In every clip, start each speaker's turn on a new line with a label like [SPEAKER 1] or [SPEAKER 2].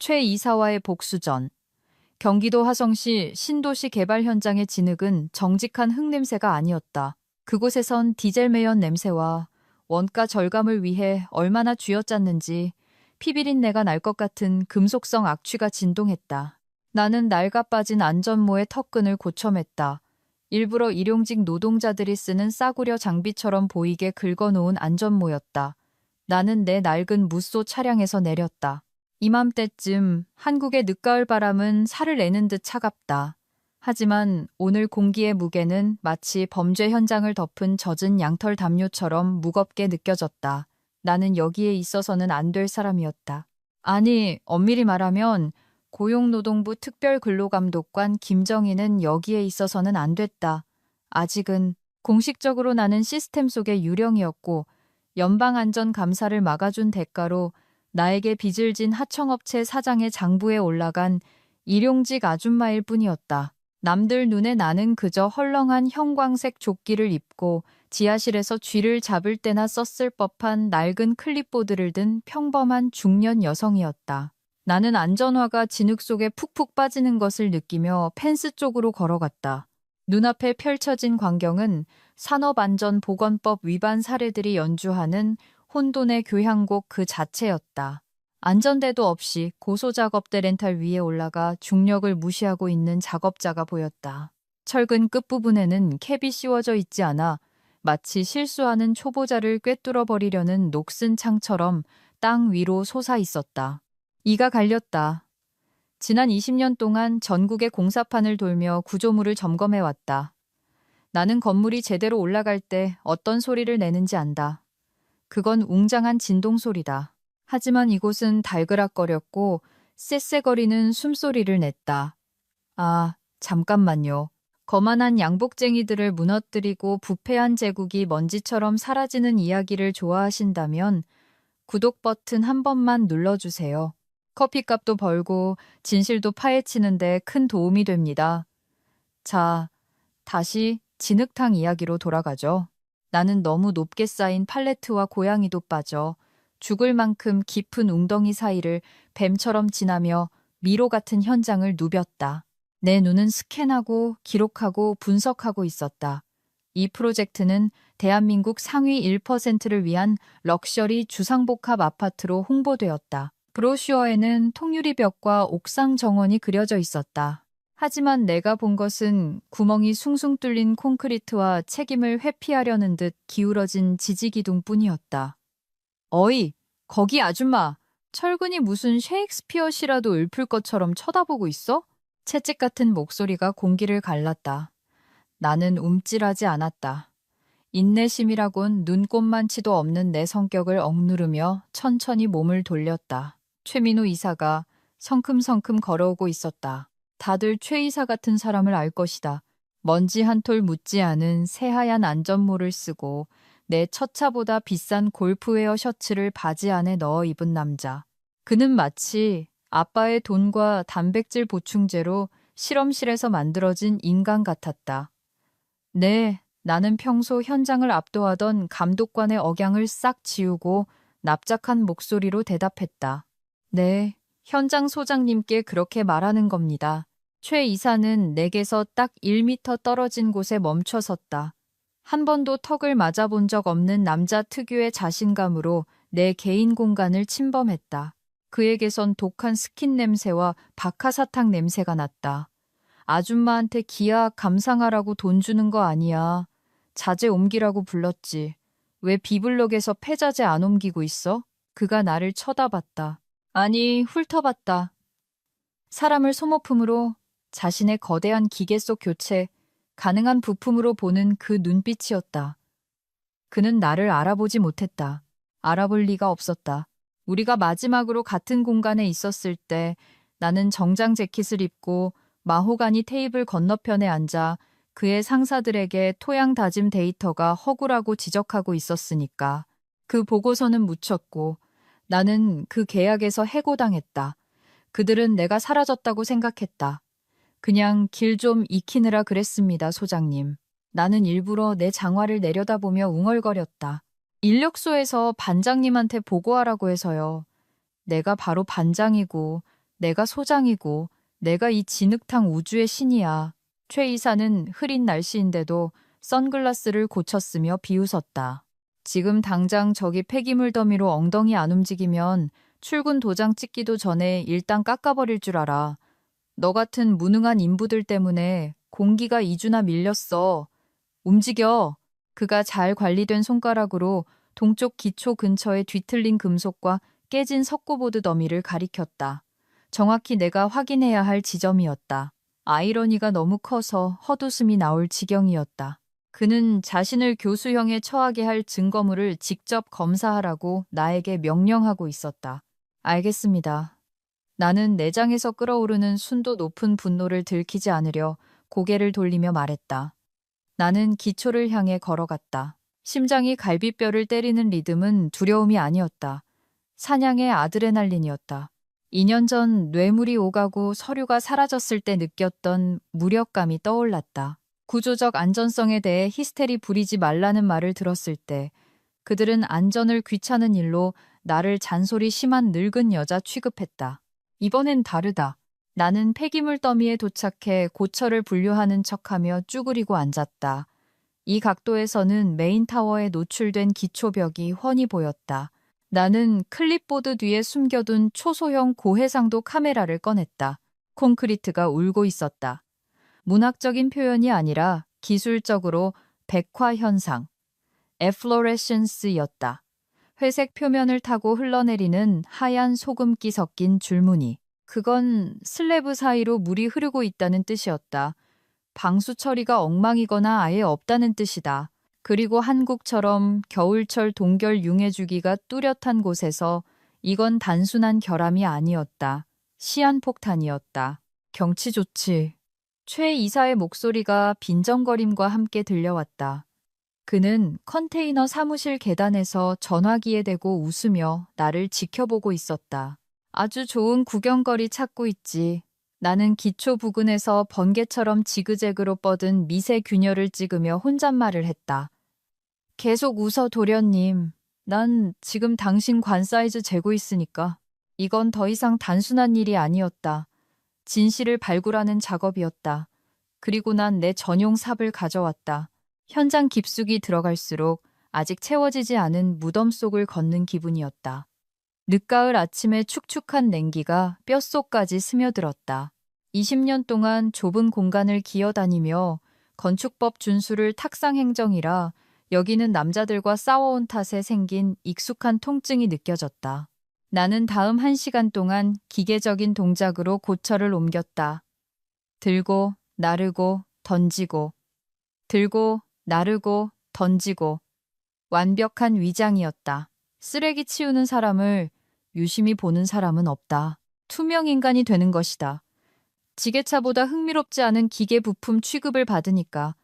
[SPEAKER 1] 최 이사와의 복수전. 경기도 화성시 신도시 개발 현장의 진흙은 정직한 흙냄새가 아니었다. 그곳에선 디젤 매연 냄새와 원가 절감을 위해 얼마나 쥐어짰는지 피비린내가 날 것 같은 금속성 악취가 진동했다. 나는 낡아 빠진 안전모의 턱끈을 고쳐맸다. 일부러 일용직 노동자들이 쓰는 싸구려 장비처럼 보이게 긁어놓은 안전모였다. 나는 내 낡은 무쏘 차량에서 내렸다. 이맘때쯤 한국의 늦가을 바람은 살을 내는 듯 차갑다. 하지만 오늘 공기의 무게는 마치 범죄 현장을 덮은 젖은 양털 담요처럼 무겁게 느껴졌다. 나는 여기에 있어서는 안 될 사람이었다. 아니, 엄밀히 말하면 고용노동부 특별근로감독관 김정희는 여기에 있어서는 안 됐다. 아직은 공식적으로 나는 시스템 속의 유령이었고 연방안전감사를 막아준 대가로 나에게 빚을 진 하청업체 사장의 장부에 올라간 일용직 아줌마일 뿐이었다. 남들 눈에 나는 그저 헐렁한 형광색 조끼를 입고 지하실에서 쥐를 잡을 때나 썼을 법한 낡은 클립보드를 든 평범한 중년 여성이었다. 나는 안전화가 진흙 속에 푹푹 빠지는 것을 느끼며 펜스 쪽으로 걸어갔다. 눈앞에 펼쳐진 광경은 산업안전보건법 위반 사례들이 연주하는 혼돈의 교향곡 그 자체였다. 안전대도 없이 고소작업대 렌탈 위에 올라가 중력을 무시하고 있는 작업자가 보였다. 철근 끝부분에는 캡이 씌워져 있지 않아 마치 실수하는 초보자를 꿰뚫어 버리려는 녹슨 창처럼 땅 위로 솟아 있었다. 이가 갈렸다. 지난 20년 동안 전국의 공사판을 돌며 구조물을 점검해왔다. 나는 건물이 제대로 올라갈 때 어떤 소리를 내는지 안다. 그건 웅장한 진동 소리다. 하지만 이곳은 달그락거렸고 쎄쎄거리는 숨소리를 냈다. 아, 잠깐만요. 거만한 양복쟁이들을 무너뜨리고 부패한 제국이 먼지처럼 사라지는 이야기를 좋아하신다면 구독 버튼 한 번만 눌러주세요. 커피값도 벌고 진실도 파헤치는데 큰 도움이 됩니다. 자, 다시 진흙탕 이야기로 돌아가죠. 나는 너무 높게 쌓인 팔레트와 고양이도 빠져 죽을 만큼 깊은 웅덩이 사이를 뱀처럼 지나며 미로 같은 현장을 누볐다. 내 눈은 스캔하고 기록하고 분석하고 있었다. 이 프로젝트는 대한민국 상위 1%를 위한 럭셔리 주상복합 아파트로 홍보되었다. 브로슈어에는 통유리벽과 옥상 정원이 그려져 있었다. 하지만 내가 본 것은 구멍이 숭숭 뚫린 콘크리트와 책임을 회피하려는 듯 기울어진 지지기둥뿐이었다. 어이, 거기 아줌마! 철근이 무슨 셰익스피어 시라도 읊을 것처럼 쳐다보고 있어? 채찍 같은 목소리가 공기를 갈랐다. 나는 움찔하지 않았다. 인내심이라곤 눈꼽만치도 없는 내 성격을 억누르며 천천히 몸을 돌렸다. 최민우 이사가 성큼성큼 걸어오고 있었다. 다들 최 이사 같은 사람을 알 것이다. 먼지 한 톨 묻지 않은 새하얀 안전모를 쓰고 내 첫 차보다 비싼 골프웨어 셔츠를 바지 안에 넣어 입은 남자. 그는 마치 아빠의 돈과 단백질 보충제로 실험실에서 만들어진 인간 같았다. 네, 나는 평소 현장을 압도하던 감독관의 억양을 싹 지우고 납작한 목소리로 대답했다. 네, 현장 소장님께 그렇게 말하는 겁니다. 최 이사는 내게서 딱 1미터 떨어진 곳에 멈춰 섰다. 한 번도 턱을 맞아본 적 없는 남자 특유의 자신감으로 내 개인 공간을 침범했다. 그에게선 독한 스킨 냄새와 박하사탕 냄새가 났다. 아줌마한테 기아 감상하라고 돈 주는 거 아니야. 자재 옮기라고 불렀지. 왜 비블럭에서 폐자재 안 옮기고 있어? 그가 나를 쳐다봤다. 아니, 훑어봤다. 사람을 소모품으로 자신의 거대한 기계 속 교체, 가능한 부품으로 보는 그 눈빛이었다. 그는 나를 알아보지 못했다. 알아볼 리가 없었다. 우리가 마지막으로 같은 공간에 있었을 때 나는 정장 재킷을 입고 마호가니 테이블 건너편에 앉아 그의 상사들에게 토양 다짐 데이터가 허구라고 지적하고 있었으니까. 그 보고서는 묻혔고 나는 그 계약에서 해고당했다. 그들은 내가 사라졌다고 생각했다. 그냥 길 좀 익히느라 그랬습니다, 소장님. 나는 일부러 내 장화를 내려다보며 웅얼거렸다. 인력소에서 반장님한테 보고하라고 해서요. 내가 바로 반장이고 내가 소장이고 내가 이 진흙탕 우주의 신이야. 최 이사는 흐린 날씨인데도 선글라스를 고쳤으며 비웃었다. 지금 당장 저기 폐기물 더미로 엉덩이 안 움직이면 출근 도장 찍기도 전에 일단 깎아버릴 줄 알아. 너 같은 무능한 인부들 때문에 공기가 2주나 밀렸어. 움직여. 그가 잘 관리된 손가락으로 동쪽 기초 근처의 뒤틀린 금속과 깨진 석고보드 더미를 가리켰다. 정확히 내가 확인해야 할 지점이었다. 아이러니가 너무 커서 헛웃음이 나올 지경이었다. 그는 자신을 교수형에 처하게 할 증거물을 직접 검사하라고 나에게 명령하고 있었다. 알겠습니다. 나는 내장에서 끓어오르는 순도 높은 분노를 들키지 않으려 고개를 돌리며 말했다. 나는 기초를 향해 걸어갔다. 심장이 갈비뼈를 때리는 리듬은 두려움이 아니었다. 사냥의 아드레날린이었다. 2년 전 뇌물이 오가고 서류가 사라졌을 때 느꼈던 무력감이 떠올랐다. 구조적 안전성에 대해 히스테리 부리지 말라는 말을 들었을 때 그들은 안전을 귀찮은 일로 나를 잔소리 심한 늙은 여자 취급했다. 이번엔 다르다. 나는 폐기물 더미에 도착해 고철을 분류하는 척하며 쭈그리고 앉았다. 이 각도에서는 메인 타워에 노출된 기초벽이 훤히 보였다. 나는 클립보드 뒤에 숨겨둔 초소형 고해상도 카메라를 꺼냈다. 콘크리트가 울고 있었다. 문학적인 표현이 아니라 기술적으로 백화 현상, 에플로레센스였다. 회색 표면을 타고 흘러내리는 하얀 소금기 섞인 줄무늬. 그건 슬래브 사이로 물이 흐르고 있다는 뜻이었다. 방수 처리가 엉망이거나 아예 없다는 뜻이다. 그리고 한국처럼 겨울철 동결 융해 주기가 뚜렷한 곳에서 이건 단순한 결함이 아니었다. 시한폭탄이었다. 경치 좋지. 최 이사의 목소리가 빈정거림과 함께 들려왔다. 그는 컨테이너 사무실 계단에서 전화기에 대고 웃으며 나를 지켜보고 있었다. 아주 좋은 구경거리 찾고 있지. 나는 기초 부근에서 번개처럼 지그재그로 뻗은 미세 균열을 찍으며 혼잣말을 했다. 계속 웃어 도련님. 난 지금 당신 관 사이즈 재고 있으니까. 이건 더 이상 단순한 일이 아니었다. 진실을 발굴하는 작업이었다. 그리고 난 내 전용 삽을 가져왔다. 현장 깊숙이 들어갈수록 아직 채워지지 않은 무덤 속을 걷는 기분이었다. 늦가을 아침에 축축한 냉기가 뼛속까지 스며들었다. 20년 동안 좁은 공간을 기어다니며 건축법 준수를 탁상 행정이라 여기는 남자들과 싸워온 탓에 생긴 익숙한 통증이 느껴졌다. 나는 다음 1시간 동안 기계적인 동작으로 고철을 옮겼다. 들고, 나르고, 던지고. 들고, 나르고, 던지고. 완벽한 위장이었다. 쓰레기 치우는 사람을 유심히 보는 사람은 없다. 투명 인간이 되는 것이다. 지게차보다 흥미롭지 않은 기계 부품 취급을 받으니까.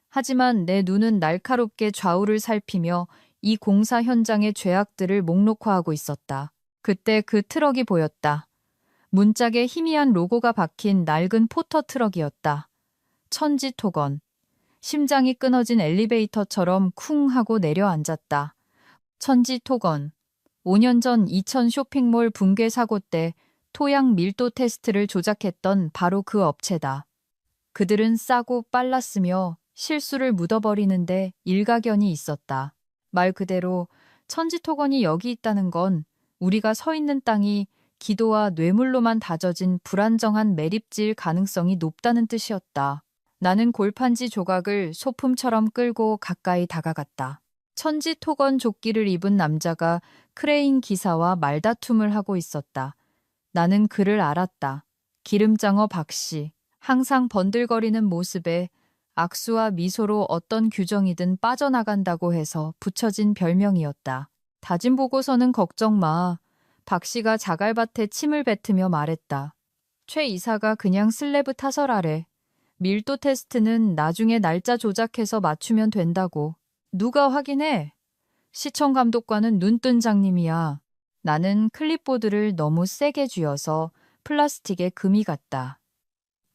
[SPEAKER 1] 하지만 내 눈은 날카롭게 좌우를 살피며 이 공사 현장의 죄악들을 목록화하고 있었다. 그때 그 트럭이 보였다. 문짝에 희미한 로고가 박힌 낡은 포터 트럭이었다. 천지토건. 심장이 끊어진 엘리베이터처럼 쿵 하고 내려앉았다. 천지토건. 5년 전 이천 쇼핑몰 붕괴 사고 때 토양 밀도 테스트를 조작했던 바로 그 업체다. 그들은 싸고 빨랐으며 실수를 묻어버리는데 일가견이 있었다. 말 그대로 천지토건이 여기 있다는 건 우리가 서 있는 땅이 기도와 뇌물로만 다져진 불안정한 매립지일 가능성이 높다는 뜻이었다. 나는 골판지 조각을 소품처럼 끌고 가까이 다가갔다. 천지토건 조끼를 입은 남자가 크레인 기사와 말다툼을 하고 있었다. 나는 그를 알았다. 기름장어 박씨. 항상 번들거리는 모습에 악수와 미소로 어떤 규정이든 빠져나간다고 해서 붙여진 별명이었다. 다짐 보고서는 걱정 마. 박 씨가 자갈밭에 침을 뱉으며 말했다. 최 이사가 그냥 슬래브 타설하래. 밀도 테스트는 나중에 날짜 조작해서 맞추면 된다고. 누가 확인해? 시청 감독관은 눈뜬 장님이야. 나는 클립보드를 너무 세게 쥐어서 플라스틱에 금이 갔다.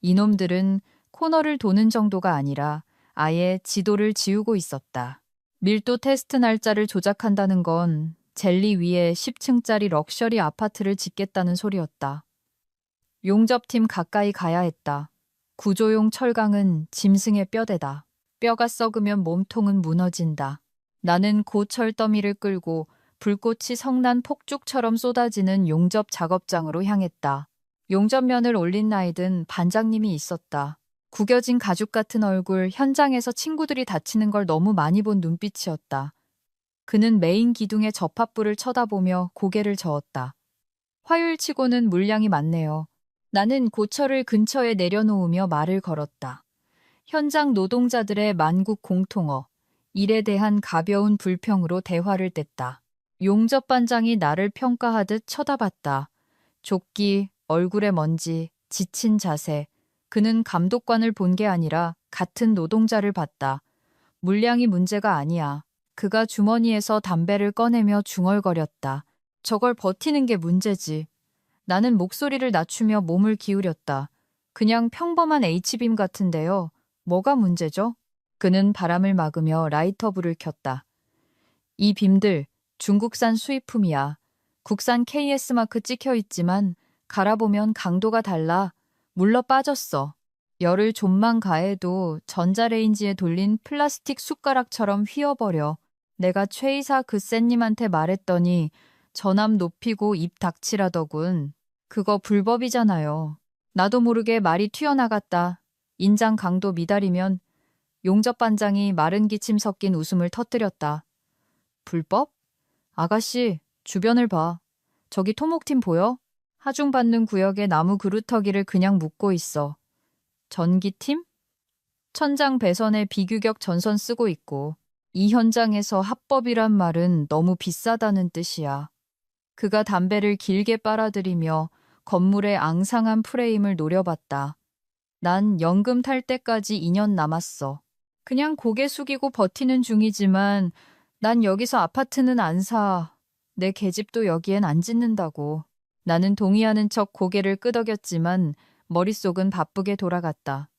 [SPEAKER 1] 이놈들은 코너를 도는 정도가 아니라 아예 지도를 지우고 있었다. 밀도 테스트 날짜를 조작한다는 건 젤리 위에 10층짜리 럭셔리 아파트를 짓겠다는 소리였다. 용접팀 가까이 가야 했다. 구조용 철강은 짐승의 뼈대다. 뼈가 썩으면 몸통은 무너진다. 나는 고철 더미를 끌고 불꽃이 성난 폭죽처럼 쏟아지는 용접 작업장으로 향했다. 용접면을 올린 나이든 반장님이 있었다. 구겨진 가죽 같은 얼굴, 현장에서 친구들이 다치는 걸 너무 많이 본 눈빛이었다. 그는 메인 기둥의 접합부를 쳐다보며 고개를 저었다. 화요일치고는 물량이 많네요. 나는 고철을 근처에 내려놓으며 말을 걸었다. 현장 노동자들의 만국 공통어, 일에 대한 가벼운 불평으로 대화를 뗐다. 용접반장이 나를 평가하듯 쳐다봤다. 조끼, 얼굴에 먼지, 지친 자세. 그는 감독관을 본 게 아니라 같은 노동자를 봤다. 물량이 문제가 아니야. 그가 주머니에서 담배를 꺼내며 중얼거렸다. 저걸 버티는 게 문제지. 나는 목소리를 낮추며 몸을 기울였다. 그냥 평범한 H빔 같은데요. 뭐가 문제죠? 그는 바람을 막으며 라이터불을 켰다. 이 빔들 중국산 수입품이야. 국산 KS 마크 찍혀 있지만 갈아보면 강도가 달라. 물러 빠졌어. 열을 좀만 가해도 전자레인지에 돌린 플라스틱 숟가락처럼 휘어버려. 내가 최 이사 그 쌤님한테 말했더니 전함 높이고 입 닥치라더군. 그거 불법이잖아요. 나도 모르게 말이 튀어나갔다. 인장 강도 미달이면 용접반장이 마른 기침 섞인 웃음을 터뜨렸다. 불법? 아가씨, 주변을 봐. 저기 토목팀 보여? 하중받는 구역에 나무 그루터기를 그냥 묶고 있어. 전기팀? 천장 배선에 비규격 전선 쓰고 있고 이 현장에서 합법이란 말은 너무 비싸다는 뜻이야. 그가 담배를 길게 빨아들이며 건물의 앙상한 프레임을 노려봤다. 난 연금 탈 때까지 2년 남았어. 그냥 고개 숙이고 버티는 중이지만 난 여기서 아파트는 안 사. 내 계집도 여기엔 안 짓는다고. 나는 동의하는 척 고개를 끄덕였지만 머릿속은 바쁘게 돌아갔다.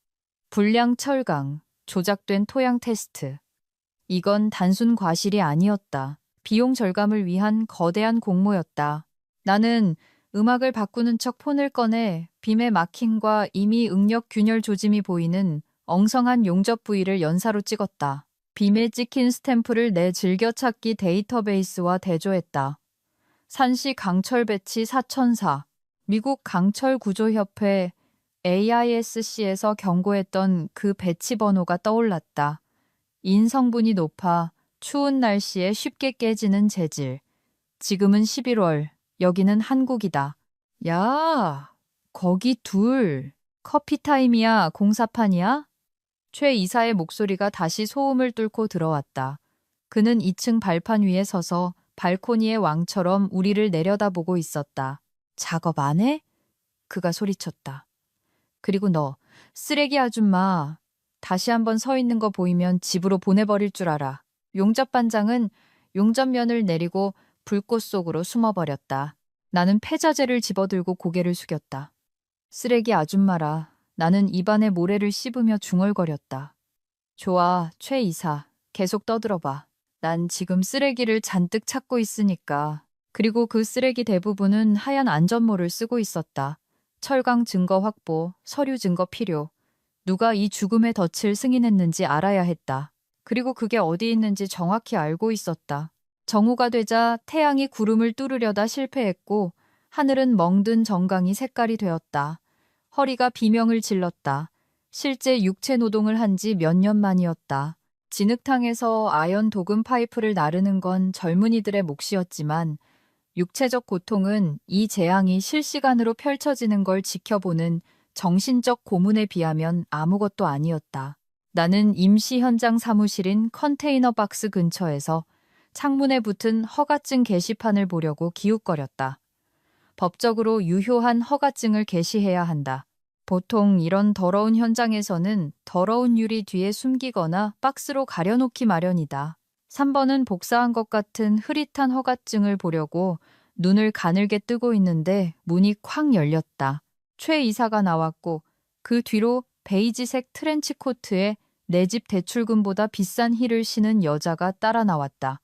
[SPEAKER 1] 불량 철강, 조작된 토양 테스트. 이건 단순 과실이 아니었다. 비용 절감을 위한 거대한 공모였다. 나는 음악을 바꾸는 척 폰을 꺼내 빔의 마킹과 이미 응력 균열 조짐이 보이는 엉성한 용접 부위를 연사로 찍었다. 빔에 찍힌 스탬프를 내 즐겨찾기 데이터베이스와 대조했다. 산시 강철 배치 4004, 미국 강철구조협회 AISC에서 경고했던 그 배치 번호가 떠올랐다. 인성분이 높아 추운 날씨에 쉽게 깨지는 재질. 지금은 11월, 여기는 한국이다. 야, 거기 둘. 커피타임이야, 공사판이야? 최 이사의 목소리가 다시 소음을 뚫고 들어왔다. 그는 2층 발판 위에 서서 발코니의 왕처럼 우리를 내려다보고 있었다. 작업 안 해? 그가 소리쳤다. 그리고 너, 쓰레기 아줌마. 다시 한번 서 있는 거 보이면 집으로 보내버릴 줄 알아. 용접반장은 용접면을 내리고 불꽃 속으로 숨어버렸다. 나는 폐자재를 집어들고 고개를 숙였다. 쓰레기 아줌마라. 나는 입안에 모래를 씹으며 중얼거렸다. 좋아, 최 이사. 계속 떠들어봐. 난 지금 쓰레기를 잔뜩 찾고 있으니까. 그리고 그 쓰레기 대부분은 하얀 안전모를 쓰고 있었다. 철강 증거 확보, 서류 증거 필요. 누가 이 죽음의 덫을 승인했는지 알아야 했다. 그리고 그게 어디 있는지 정확히 알고 있었다. 정오가 되자 태양이 구름을 뚫으려다 실패했고 하늘은 멍든 정강이 색깔이 되었다. 허리가 비명을 질렀다. 실제 육체 노동을 한 지 몇 년 만이었다. 진흙탕에서 아연 도금 파이프를 나르는 건 젊은이들의 몫이었지만 육체적 고통은 이 재앙이 실시간으로 펼쳐지는 걸 지켜보는 정신적 고문에 비하면 아무것도 아니었다. 나는 임시 현장 사무실인 컨테이너 박스 근처에서 창문에 붙은 허가증 게시판을 보려고 기웃거렸다. 법적으로 유효한 허가증을 게시해야 한다. 보통 이런 더러운 현장에서는 더러운 유리 뒤에 숨기거나 박스로 가려놓기 마련이다. 3번은 복사한 것 같은 흐릿한 허가증을 보려고 눈을 가늘게 뜨고 있는데 문이 콱 열렸다. 최 이사가 나왔고 그 뒤로 베이지색 트렌치 코트에 내 집 대출금보다 비싼 힐을 신은 여자가 따라 나왔다.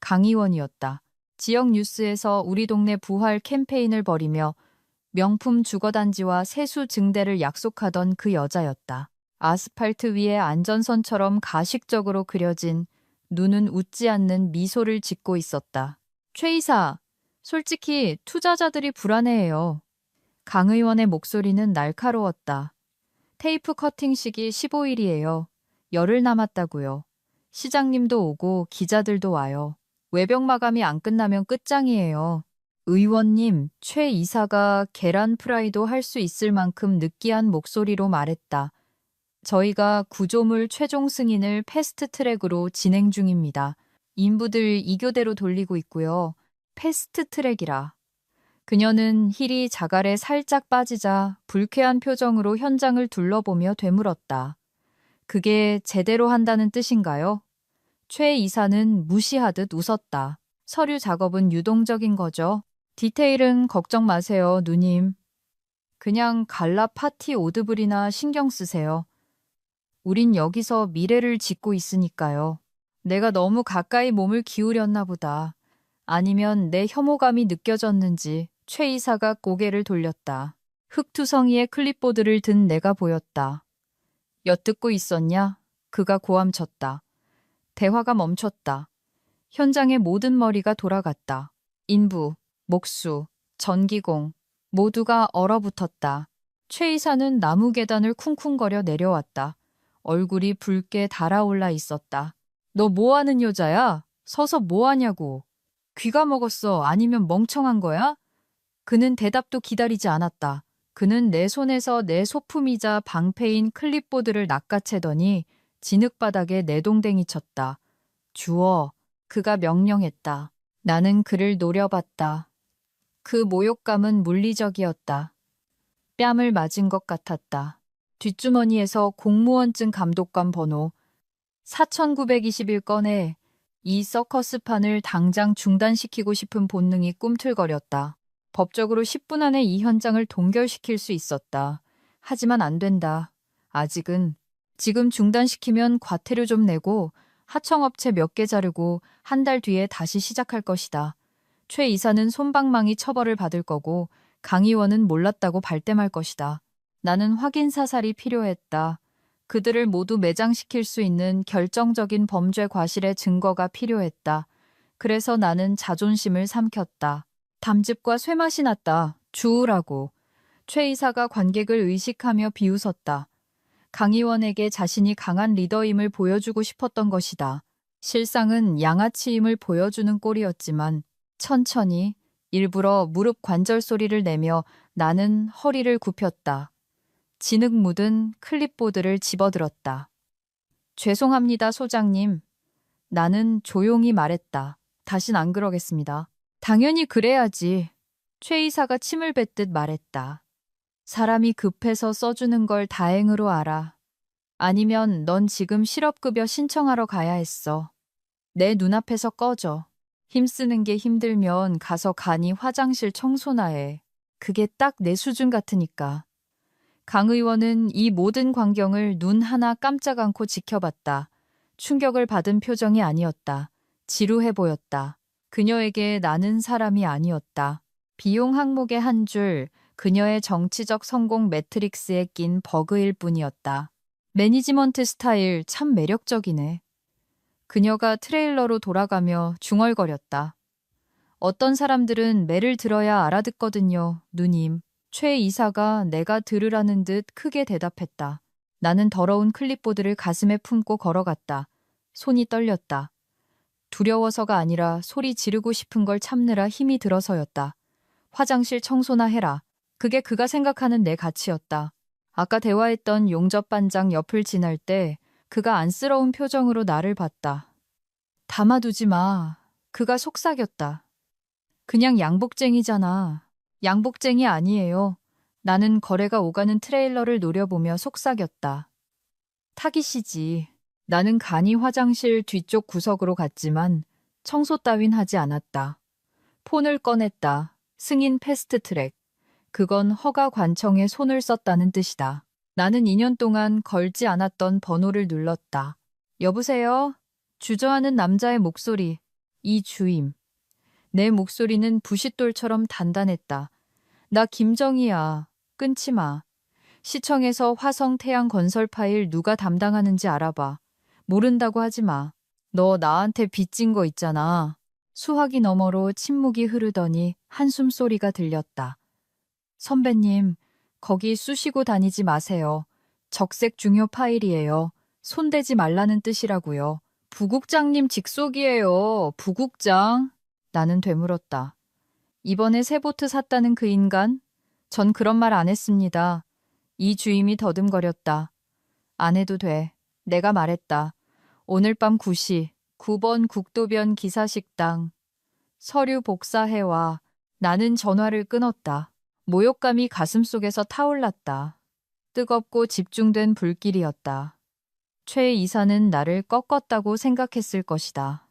[SPEAKER 1] 강의원이었다. 지역 뉴스에서 우리 동네 부활 캠페인을 벌이며 명품 주거단지와 세수 증대를 약속하던 그 여자였다. 아스팔트 위에 안전선처럼 가식적으로 그려진 눈은 웃지 않는 미소를 짓고 있었다. 최 이사, 솔직히 투자자들이 불안해해요. 강 의원의 목소리는 날카로웠다. 테이프 커팅식이 15일이에요. 열흘 남았다고요. 시장님도 오고 기자들도 와요. 외벽 마감이 안 끝나면 끝장이에요. 의원님, 최 이사가 계란 프라이도 할 수 있을 만큼 느끼한 목소리로 말했다. 저희가 구조물 최종 승인을 패스트 트랙으로 진행 중입니다. 인부들 2교대로 돌리고 있고요. 패스트 트랙이라. 그녀는 힐이 자갈에 살짝 빠지자 불쾌한 표정으로 현장을 둘러보며 되물었다. 그게 제대로 한다는 뜻인가요? 최 이사는 무시하듯 웃었다. 서류 작업은 유동적인 거죠. 디테일은 걱정 마세요, 누님. 그냥 갈라 파티 오드블이나 신경 쓰세요. 우린 여기서 미래를 짓고 있으니까요. 내가 너무 가까이 몸을 기울였나 보다. 아니면 내 혐오감이 느껴졌는지 최 이사가 고개를 돌렸다. 흑투성이의 클립보드를 든 내가 보였다. 엿듣고 있었냐? 그가 고함쳤다. 대화가 멈췄다. 현장의 모든 머리가 돌아갔다. 인부, 목수, 전기공 모두가 얼어붙었다. 최 이사는 나무 계단을 쿵쿵거려 내려왔다. 얼굴이 붉게 달아올라 있었다. 너 뭐하는 여자야? 서서 뭐하냐고. 귀가 먹었어? 아니면 멍청한 거야? 그는 대답도 기다리지 않았다. 그는 내 손에서 내 소품이자 방패인 클립보드를 낚아채더니 진흙바닥에 내동댕이 쳤다. 주워. 그가 명령했다. 나는 그를 노려봤다. 그 모욕감은 물리적이었다. 뺨을 맞은 것 같았다. 뒷주머니에서 공무원증 감독관 번호 4921 꺼내 이 서커스판을 당장 중단시키고 싶은 본능이 꿈틀거렸다. 법적으로 10분 안에 이 현장을 동결시킬 수 있었다. 하지만 안 된다. 아직은. 지금 중단시키면 과태료 좀 내고 하청업체 몇 개 자르고 한 달 뒤에 다시 시작할 것이다. 최 이사는 솜방망이 처벌을 받을 거고 강 의원은 몰랐다고 발뺌할 것이다. 나는 확인 사살이 필요했다. 그들을 모두 매장시킬 수 있는 결정적인 범죄 과실의 증거가 필요했다. 그래서 나는 자존심을 삼켰다. 담즙과 쇠맛이 났다. 주우라고. 최 이사가 관객을 의식하며 비웃었다. 강 의원에게 자신이 강한 리더임을 보여주고 싶었던 것이다. 실상은 양아치임을 보여주는 꼴이었지만 천천히 일부러 무릎 관절 소리를 내며 나는 허리를 굽혔다. 진흙 묻은 클립보드를 집어들었다. 죄송합니다, 소장님. 나는 조용히 말했다. 다신 안 그러겠습니다. 당연히 그래야지. 최 이사가 침을 뱉듯 말했다. 사람이 급해서 써주는 걸 다행으로 알아. 아니면 넌 지금 실업급여 신청하러 가야 했어. 내 눈앞에서 꺼져. 힘쓰는 게 힘들면 가서 간이 화장실 청소나 해. 그게 딱 내 수준 같으니까. 강 의원은 이 모든 광경을 눈 하나 깜짝 않고 지켜봤다. 충격을 받은 표정이 아니었다. 지루해 보였다. 그녀에게 나는 사람이 아니었다. 비용 항목의 한 줄, 그녀의 정치적 성공 매트릭스에 낀 버그일 뿐이었다. 매니지먼트 스타일 참 매력적이네. 그녀가 트레일러로 돌아가며 중얼거렸다. 어떤 사람들은 매를 들어야 알아듣거든요, 누님. 최 이사가 내가 들으라는 듯 크게 대답했다. 나는 더러운 클립보드를 가슴에 품고 걸어갔다. 손이 떨렸다. 두려워서가 아니라 소리 지르고 싶은 걸 참느라 힘이 들어서였다. 화장실 청소나 해라. 그게 그가 생각하는 내 가치였다. 아까 대화했던 용접반장 옆을 지날 때 그가 안쓰러운 표정으로 나를 봤다. 담아두지 마. 그가 속삭였다. 그냥 양복쟁이잖아. 양복쟁이 아니에요. 나는 거래가 오가는 트레일러를 노려보며 속삭였다. 타깃이지. 나는 간이 화장실 뒤쪽 구석으로 갔지만 청소 따윈 하지 않았다. 폰을 꺼냈다. 승인 패스트 트랙. 그건 허가 관청에 손을 썼다는 뜻이다. 나는 2년 동안 걸지 않았던 번호를 눌렀다. 여보세요? 주저하는 남자의 목소리. 이 주임. 내 목소리는 부싯돌처럼 단단했다. 나 김정희야. 끊지 마. 시청에서 화성 태양 건설 파일 누가 담당하는지 알아봐. 모른다고 하지 마. 너 나한테 빚진 거 있잖아. 수화기 너머로 침묵이 흐르더니 한숨 소리가 들렸다. 선배님, 거기 쑤시고 다니지 마세요. 적색 중요 파일이에요. 손대지 말라는 뜻이라고요. 부국장님 직속이에요. 부국장. 나는 되물었다. 이번에 새 보트 샀다는 그 인간? 전 그런 말 안 했습니다. 이 주임이 더듬거렸다. 안 해도 돼. 내가 말했다. 오늘 밤 9시 9번 국도변 기사식당. 서류 복사해와. 나는 전화를 끊었다. 모욕감이 가슴속에서 타올랐다. 뜨겁고 집중된 불길이었다. 최 이사는 나를 꺾었다고 생각했을 것이다.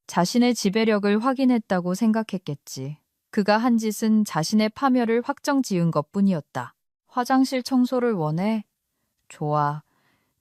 [SPEAKER 1] 자신의 지배력을 확인했다고 생각했겠지. 그가 한 짓은 자신의 파멸을 확정 지은 것뿐이었다. 화장실 청소를 원해? 좋아.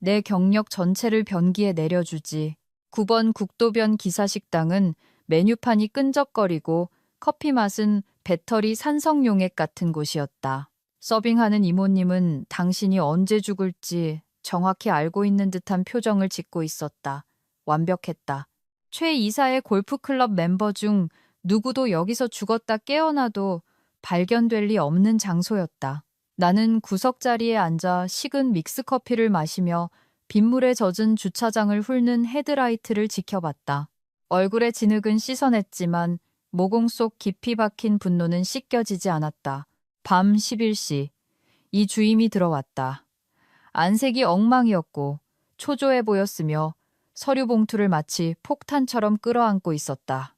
[SPEAKER 1] 내 경력 전체를 변기에 내려주지. 9번 국도변 기사식당은 메뉴판이 끈적거리고 커피 맛은 배터리 산성용액 같은 곳이었다. 서빙하는 이모님은 당신이 언제 죽을지 정확히 알고 있는 듯한 표정을 짓고 있었다. 완벽했다. 최 이사의 골프클럽 멤버 중 누구도 여기서 죽었다 깨어나도 발견될 리 없는 장소였다. 나는 구석자리에 앉아 식은 믹스커피를 마시며 빗물에 젖은 주차장을 훑는 헤드라이트를 지켜봤다. 얼굴에 진흙은 씻어냈지만 모공 속 깊이 박힌 분노는 씻겨지지 않았다. 밤 11시. 이 주임이 들어왔다. 안색이 엉망이었고 초조해 보였으며 서류 봉투를 마치 폭탄처럼 끌어안고 있었다.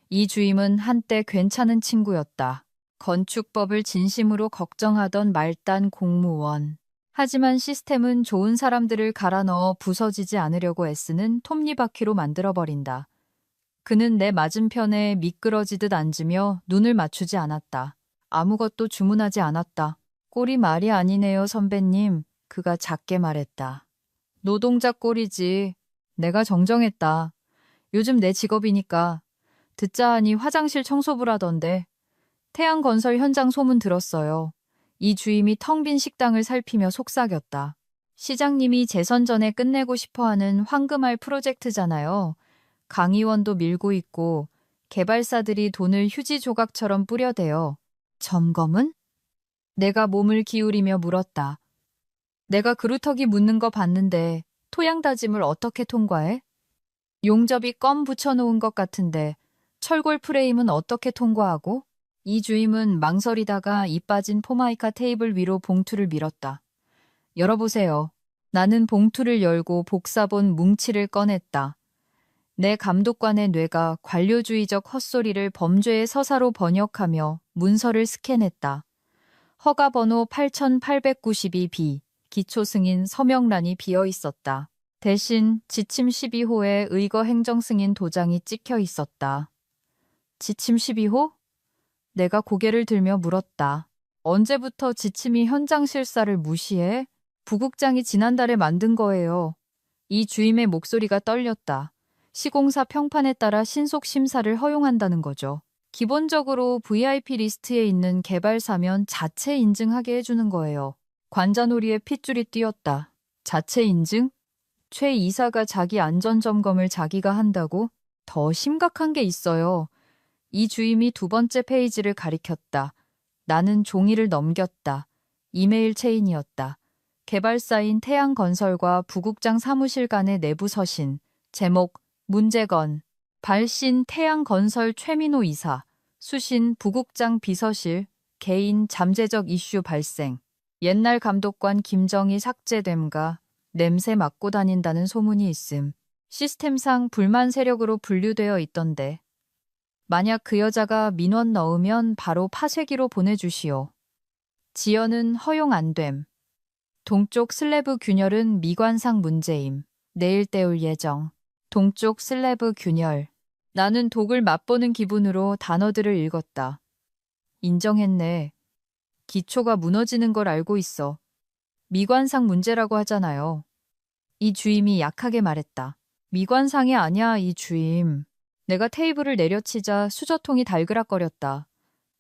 [SPEAKER 1] 이 주임은 한때 괜찮은 친구였다. 건축법을 진심으로 걱정하던 말단 공무원. 하지만 시스템은 좋은 사람들을 갈아 넣어 부서지지 않으려고 애쓰는 톱니바퀴로 만들어버린다. 그는 내 맞은편에 미끄러지듯 앉으며 눈을 맞추지 않았다. 아무것도 주문하지 않았다. 꼴이 말이 아니네요, 선배님. 그가 작게 말했다. 노동자 꼴이지. 내가 정정했다. 요즘 내 직업이니까. 듣자 하니 화장실 청소부라던데. 태양건설 현장 소문 들었어요. 이 주임이 텅 빈 식당을 살피며 속삭였다. 시장님이 재선 전에 끝내고 싶어하는 황금알 프로젝트잖아요. 강의원도 밀고 있고 개발사들이 돈을 휴지 조각처럼 뿌려대요. 점검은? 내가 몸을 기울이며 물었다. 내가 그루터기 묻는 거 봤는데 토양 다짐을 어떻게 통과해? 용접이 껌 붙여놓은 것 같은데 철골 프레임은 어떻게 통과하고? 이 주임은 망설이다가 이 빠진 포마이카 테이블 위로 봉투를 밀었다. 열어보세요. 나는 봉투를 열고 복사본 뭉치를 꺼냈다. 내 감독관의 뇌가 관료주의적 헛소리를 범죄의 서사로 번역하며 문서를 스캔했다. 허가번호 8892B, 기초승인 서명란이 비어 있었다. 대신 지침 12호에 의거 행정승인 도장이 찍혀 있었다. 지침 12호? 내가 고개를 들며 물었다. 언제부터 지침이 현장 실사를 무시해? 부국장이 지난달에 만든 거예요. 이 주임의 목소리가 떨렸다. 시공사 평판에 따라 신속 심사를 허용한다는 거죠. 기본적으로 VIP 리스트에 있는 개발사면 자체 인증하게 해주는 거예요. 관자놀이에 핏줄이 뛰었다. 자체 인증? 최 이사가 자기 안전점검을 자기가 한다고? 더 심각한 게 있어요. 이 주임이 두 번째 페이지를 가리켰다. 나는 종이를 넘겼다. 이메일 체인이었다. 개발사인 태양건설과 부국장 사무실 간의 내부 서신. 제목 문제건. 발신 태양건설 최민호 이사. 수신 부국장 비서실. 개인 잠재적 이슈 발생. 옛날 감독관 김정희 삭제됨과 냄새 맡고 다닌다는 소문이 있음. 시스템상 불만 세력으로 분류되어 있던데. 만약 그 여자가 민원 넣으면 바로 파쇄기로 보내주시오. 지연은 허용 안 됨. 동쪽 슬래브 균열은 미관상 문제임. 내일 떼올 예정. 동쪽 슬래브 균열. 나는 독을 맛보는 기분으로 단어들을 읽었다. 인정했네. 기초가 무너지는 걸 알고 있어. 미관상 문제라고 하잖아요. 이 주임이 약하게 말했다. 미관상이 아니야, 이 주임. 내가 테이블을 내려치자 수저통이 달그락거렸다.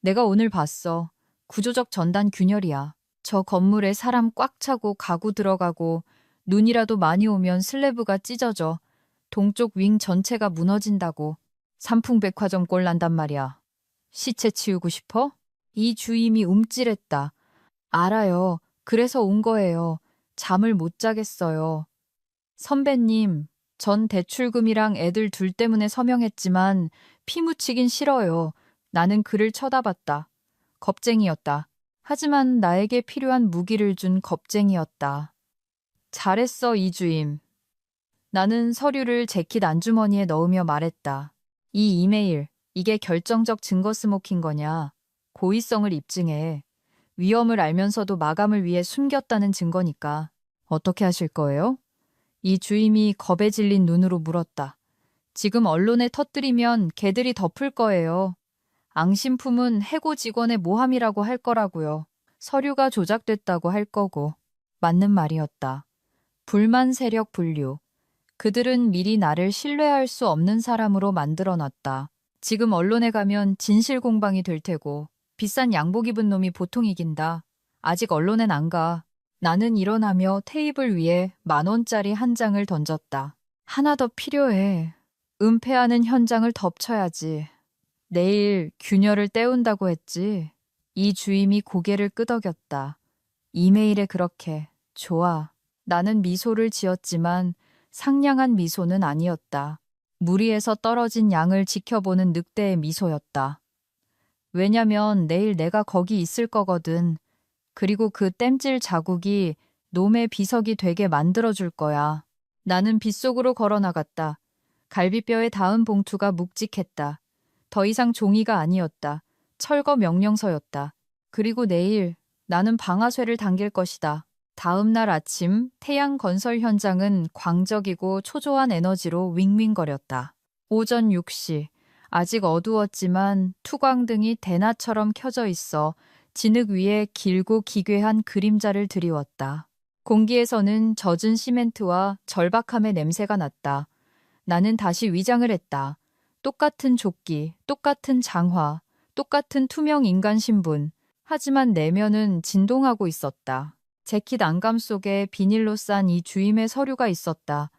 [SPEAKER 1] 내가 오늘 봤어. 구조적 전단 균열이야. 저 건물에 사람 꽉 차고 가구 들어가고 눈이라도 많이 오면 슬래브가 찢어져 동쪽 윙 전체가 무너진다고. 삼풍백화점 꼴 난단 말이야. 시체 치우고 싶어? 이 주임이 움찔했다. 알아요. 그래서 온 거예요. 잠을 못 자겠어요. 선배님, 전 대출금이랑 애들 둘 때문에 서명했지만 피 묻히긴 싫어요. 나는 그를 쳐다봤다. 겁쟁이였다. 하지만 나에게 필요한 무기를 준 겁쟁이였다. 잘했어, 이주임. 나는 서류를 재킷 안주머니에 넣으며 말했다. 이 이메일, 이게 결정적 증거 스모킹 거냐? 고의성을 입증해. 위험을 알면서도 마감을 위해 숨겼다는 증거니까. 어떻게 하실 거예요? 이 주임이 겁에 질린 눈으로 물었다. 지금 언론에 터뜨리면 걔들이 덮을 거예요. 앙심품은 해고 직원의 모함이라고 할 거라고요. 서류가 조작됐다고 할 거고. 맞는 말이었다. 불만 세력 분류. 그들은 미리 나를 신뢰할 수 없는 사람으로 만들어놨다. 지금 언론에 가면 진실 공방이 될 테고 비싼 양복 입은 놈이 보통 이긴다. 아직 언론엔 안 가. 나는 일어나며 테이블 위에 10,000원짜리 한 장을 던졌다. 하나 더 필요해. 은폐하는 현장을 덮쳐야지. 내일 균열을 떼운다고 했지. 이 주임이 고개를 끄덕였다. 이메일에 그렇게. 좋아. 나는 미소를 지었지만 상냥한 미소는 아니었다. 무리에서 떨어진 양을 지켜보는 늑대의 미소였다. 왜냐면 내일 내가 거기 있을 거거든. 그리고 그 땜질 자국이 놈의 비석이 되게 만들어줄 거야. 나는 빗속으로 걸어나갔다. 갈비뼈에 닿은 봉투가 묵직했다. 더 이상 종이가 아니었다. 철거 명령서였다. 그리고 내일 나는 방아쇠를 당길 것이다. 다음 날 아침 태양 건설 현장은 광적이고 초조한 에너지로 윙윙거렸다. 오전 6시. 아직 어두웠지만 투광등이 대낮처럼 켜져 있어 진흙 위에 길고 기괴한 그림자를 드리웠다. 공기에서는 젖은 시멘트와 절박함의 냄새가 났다. 나는 다시 위장을 했다. 똑같은 조끼, 똑같은 장화, 똑같은 투명 인간 신분. 하지만 내면은 진동하고 있었다. 재킷 안감 속에 비닐로 싼 이 주임의 서류가 있었다.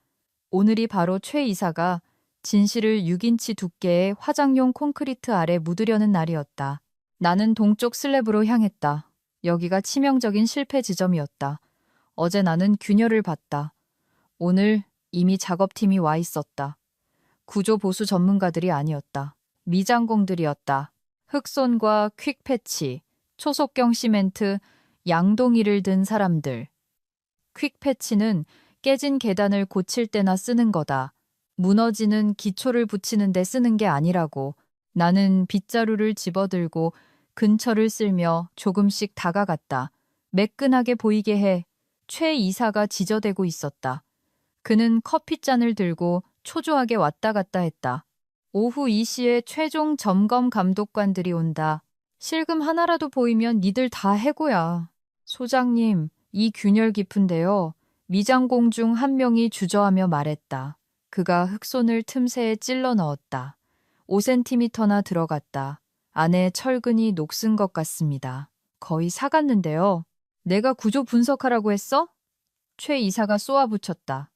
[SPEAKER 1] 오늘이 바로 최 이사가 진실을 6인치 두께의 화장용 콘크리트 아래 묻으려는 날이었다. 나는 동쪽 슬랩으로 향했다. 여기가 치명적인 실패 지점이었다. 어제 나는 균열을 봤다. 오늘 이미 작업팀이 와 있었다. 구조 보수 전문가들이 아니었다. 미장공들이었다. 흑손과 퀵패치, 초속경 시멘트, 양동이를 든 사람들. 퀵패치는 깨진 계단을 고칠 때나 쓰는 거다. 무너지는 기초를 붙이는 데 쓰는 게 아니라고. 나는 빗자루를 집어들고 근처를 쓸며 조금씩 다가갔다. 매끈하게 보이게 해. 최 이사가 지저대고 있었다. 그는 커피잔을 들고 초조하게 왔다 갔다 했다. 오후 2시에 최종 점검 감독관들이 온다. 실금 하나라도 보이면 니들 다 해고야. 소장님, 이 균열 깊은데요. 미장공 중 한 명이 주저하며 말했다. 그가 흑손을 틈새에 찔러 넣었다. 5cm나 들어갔다. 안에 철근이 녹슨 것 같습니다. 거의 사갔는데요. 내가 구조 분석하라고 했어? 최 이사가 쏘아붙였다.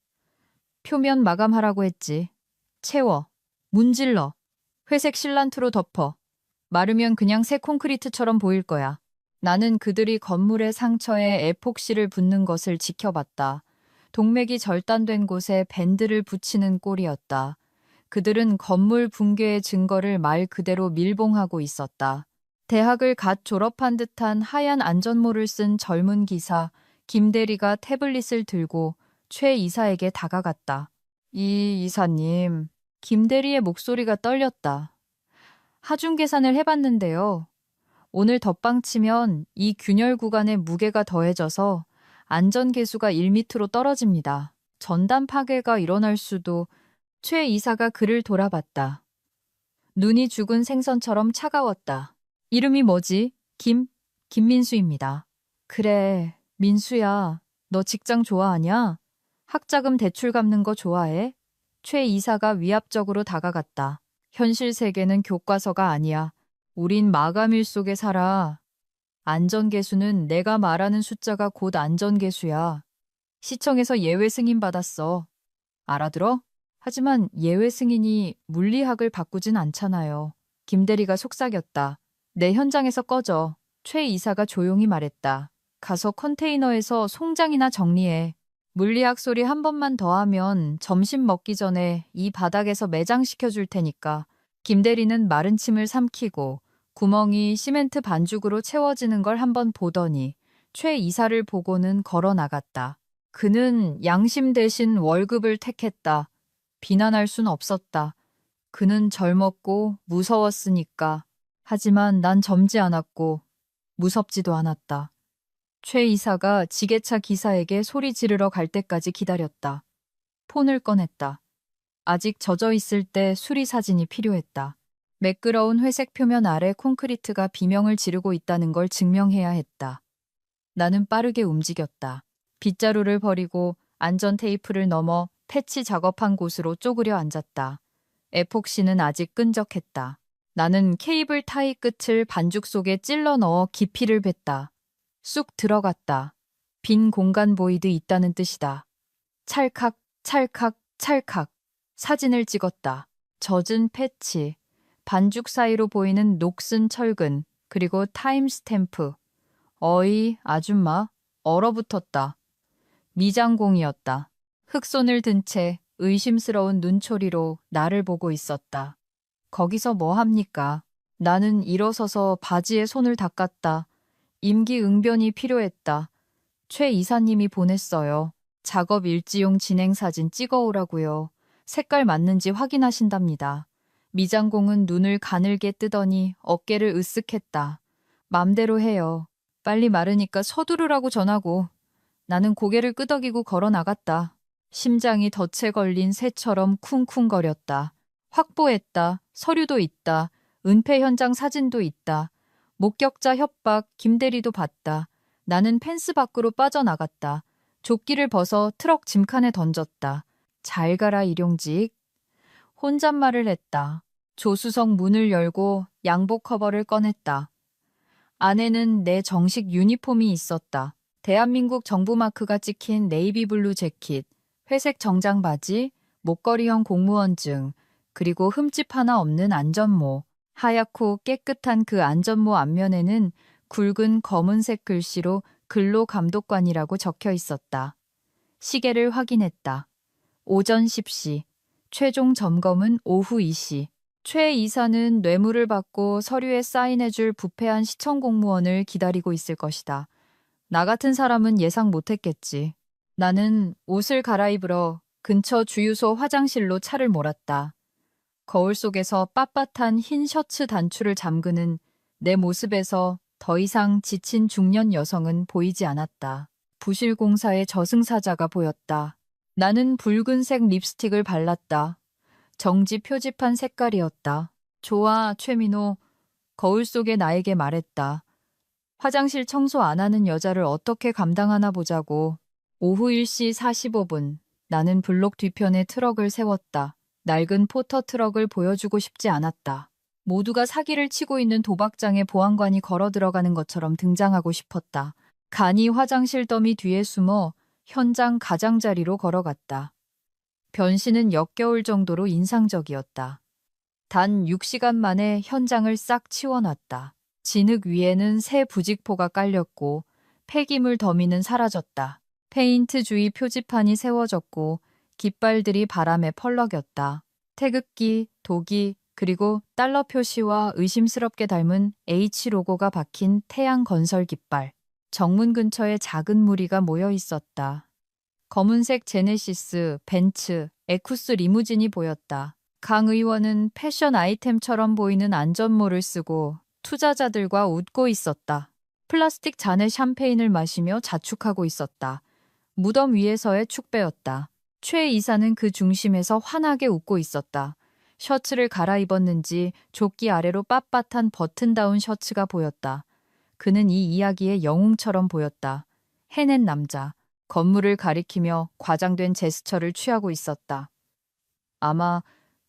[SPEAKER 1] 표면 마감하라고 했지. 채워. 문질러. 회색 실란트로 덮어. 마르면 그냥 새 콘크리트처럼 보일 거야. 나는 그들이 건물의 상처에 에폭시를 붓는 것을 지켜봤다. 동맥이 절단된 곳에 밴드를 붙이는 꼴이었다. 그들은 건물 붕괴의 증거를 말 그대로 밀봉하고 있었다. 대학을 갓 졸업한 듯한 하얀 안전모를 쓴 젊은 기사 김대리가 태블릿을 들고 최 이사에게 다가갔다. 이 이사님, 김대리의 목소리가 떨렸다. 하중 계산을 해봤는데요. 오늘 덧방 치면 이 균열 구간에 무게가 더해져서 안전계수가 1m로 떨어집니다. 전단 파괴가 일어날 수도. 최 이사가 그를 돌아봤다. 눈이 죽은 생선처럼 차가웠다. 이름이 뭐지? 김민수입니다. 그래, 민수야. 너 직장 좋아하냐? 학자금 대출 갚는 거 좋아해? 최 이사가 위압적으로 다가갔다. 현실 세계는 교과서가 아니야. 우린 마감일 속에 살아. 안전계수는 내가 말하는 숫자가 곧 안전계수야. 시청에서 예외 승인 받았어. 알아들어? 하지만 예외 승인이 물리학을 바꾸진 않잖아요. 김대리가 속삭였다. 내 현장에서 꺼져. 최 이사가 조용히 말했다. 가서 컨테이너에서 송장이나 정리해. 물리학 소리 한 번만 더 하면 점심 먹기 전에 이 바닥에서 매장시켜 줄 테니까. 김대리는 마른 침을 삼키고 구멍이 시멘트 반죽으로 채워지는 걸 한번 보더니 최 이사를 보고는 걸어 나갔다. 그는 양심 대신 월급을 택했다. 비난할 순 없었다. 그는 젊었고 무서웠으니까. 하지만 난 젊지 않았고 무섭지도 않았다. 최 이사가 지게차 기사에게 소리 지르러 갈 때까지 기다렸다. 폰을 꺼냈다. 아직 젖어 있을 때 수리 사진이 필요했다. 매끄러운 회색 표면 아래 콘크리트가 비명을 지르고 있다는 걸 증명해야 했다. 나는 빠르게 움직였다. 빗자루를 버리고 안전 테이프를 넘어 패치 작업한 곳으로 쪼그려 앉았다. 에폭시는 아직 끈적했다. 나는 케이블 타이 끝을 반죽 속에 찔러 넣어 깊이를 뱄다. 쑥 들어갔다. 빈 공간 보이드 있다는 뜻이다. 찰칵, 찰칵, 찰칵. 사진을 찍었다. 젖은 패치, 반죽 사이로 보이는 녹슨 철근, 그리고 타임 스탬프. 어이, 아줌마, 얼어붙었다. 미장공이었다. 흑손을 든 채 의심스러운 눈초리로 나를 보고 있었다. 거기서 뭐 합니까? 나는 일어서서 바지에 손을 닦았다. 임기응변이 필요했다. 최 이사님이 보냈어요. 작업 일지용 진행사진 찍어오라고요. 색깔 맞는지 확인하신답니다. 미장공은 눈을 가늘게 뜨더니 어깨를 으쓱했다. 맘대로 해요. 빨리 마르니까 서두르라고 전하고. 나는 고개를 끄덕이고 걸어 나갔다. 심장이 덫에 걸린 새처럼 쿵쿵거렸다. 확보했다. 서류도 있다. 은폐 현장 사진도 있다. 목격자 협박 김대리도 봤다. 나는 펜스 밖으로 빠져나갔다. 조끼를 벗어 트럭 짐칸에 던졌다. 잘 가라 일용직. 혼잣말을 했다. 조수석 문을 열고 양복 커버를 꺼냈다. 안에는 내 정식 유니폼이 있었다. 대한민국 정부 마크가 찍힌 네이비블루 재킷, 회색 정장 바지, 목걸이형 공무원증, 그리고 흠집 하나 없는 안전모. 하얗고 깨끗한 그 안전모 앞면에는 굵은 검은색 글씨로 근로감독관이라고 적혀 있었다. 시계를 확인했다. 오전 10시. 최종 점검은 오후 2시. 최 이사는 뇌물을 받고 서류에 사인해줄 부패한 시청 공무원을 기다리고 있을 것이다. 나 같은 사람은 예상 못했겠지. 나는 옷을 갈아입으러 근처 주유소 화장실로 차를 몰았다. 거울 속에서 빳빳한 흰 셔츠 단추를 잠그는 내 모습에서 더 이상 지친 중년 여성은 보이지 않았다. 부실공사의 저승사자가 보였다. 나는 붉은색 립스틱을 발랐다. 정지 표지판 색깔이었다. 좋아, 최민호. 거울 속에 나에게 말했다. 화장실 청소 안 하는 여자를 어떻게 감당하나 보자고. 오후 1시 45분. 나는 블록 뒤편에 트럭을 세웠다. 낡은 포터 트럭을 보여주고 싶지 않았다. 모두가 사기를 치고 있는 도박장에 보안관이 걸어 들어가는 것처럼 등장하고 싶었다. 간이 화장실 더미 뒤에 숨어 현장 가장자리로 걸어갔다. 변신은 역겨울 정도로 인상적이었다. 단 6시간 만에 현장을 싹 치워놨다. 진흙 위에는 새 부직포가 깔렸고 폐기물 더미는 사라졌다. 페인트 주의 표지판이 세워졌고 깃발들이 바람에 펄럭였다. 태극기, 도기, 그리고 달러 표시와 의심스럽게 닮은 H 로고가 박힌 태양 건설 깃발. 정문 근처에 작은 무리가 모여 있었다. 검은색 제네시스, 벤츠, 에쿠스 리무진이 보였다. 강 의원은 패션 아이템처럼 보이는 안전모를 쓰고 투자자들과 웃고 있었다. 플라스틱 잔에 샴페인을 마시며 자축하고 있었다. 무덤 위에서의 축배였다. 최 이사는 그 중심에서 환하게 웃고 있었다. 셔츠를 갈아입었는지 조끼 아래로 빳빳한 버튼다운 셔츠가 보였다. 그는 이 이야기의 영웅처럼 보였다. 해낸 남자. 건물을 가리키며 과장된 제스처를 취하고 있었다. 아마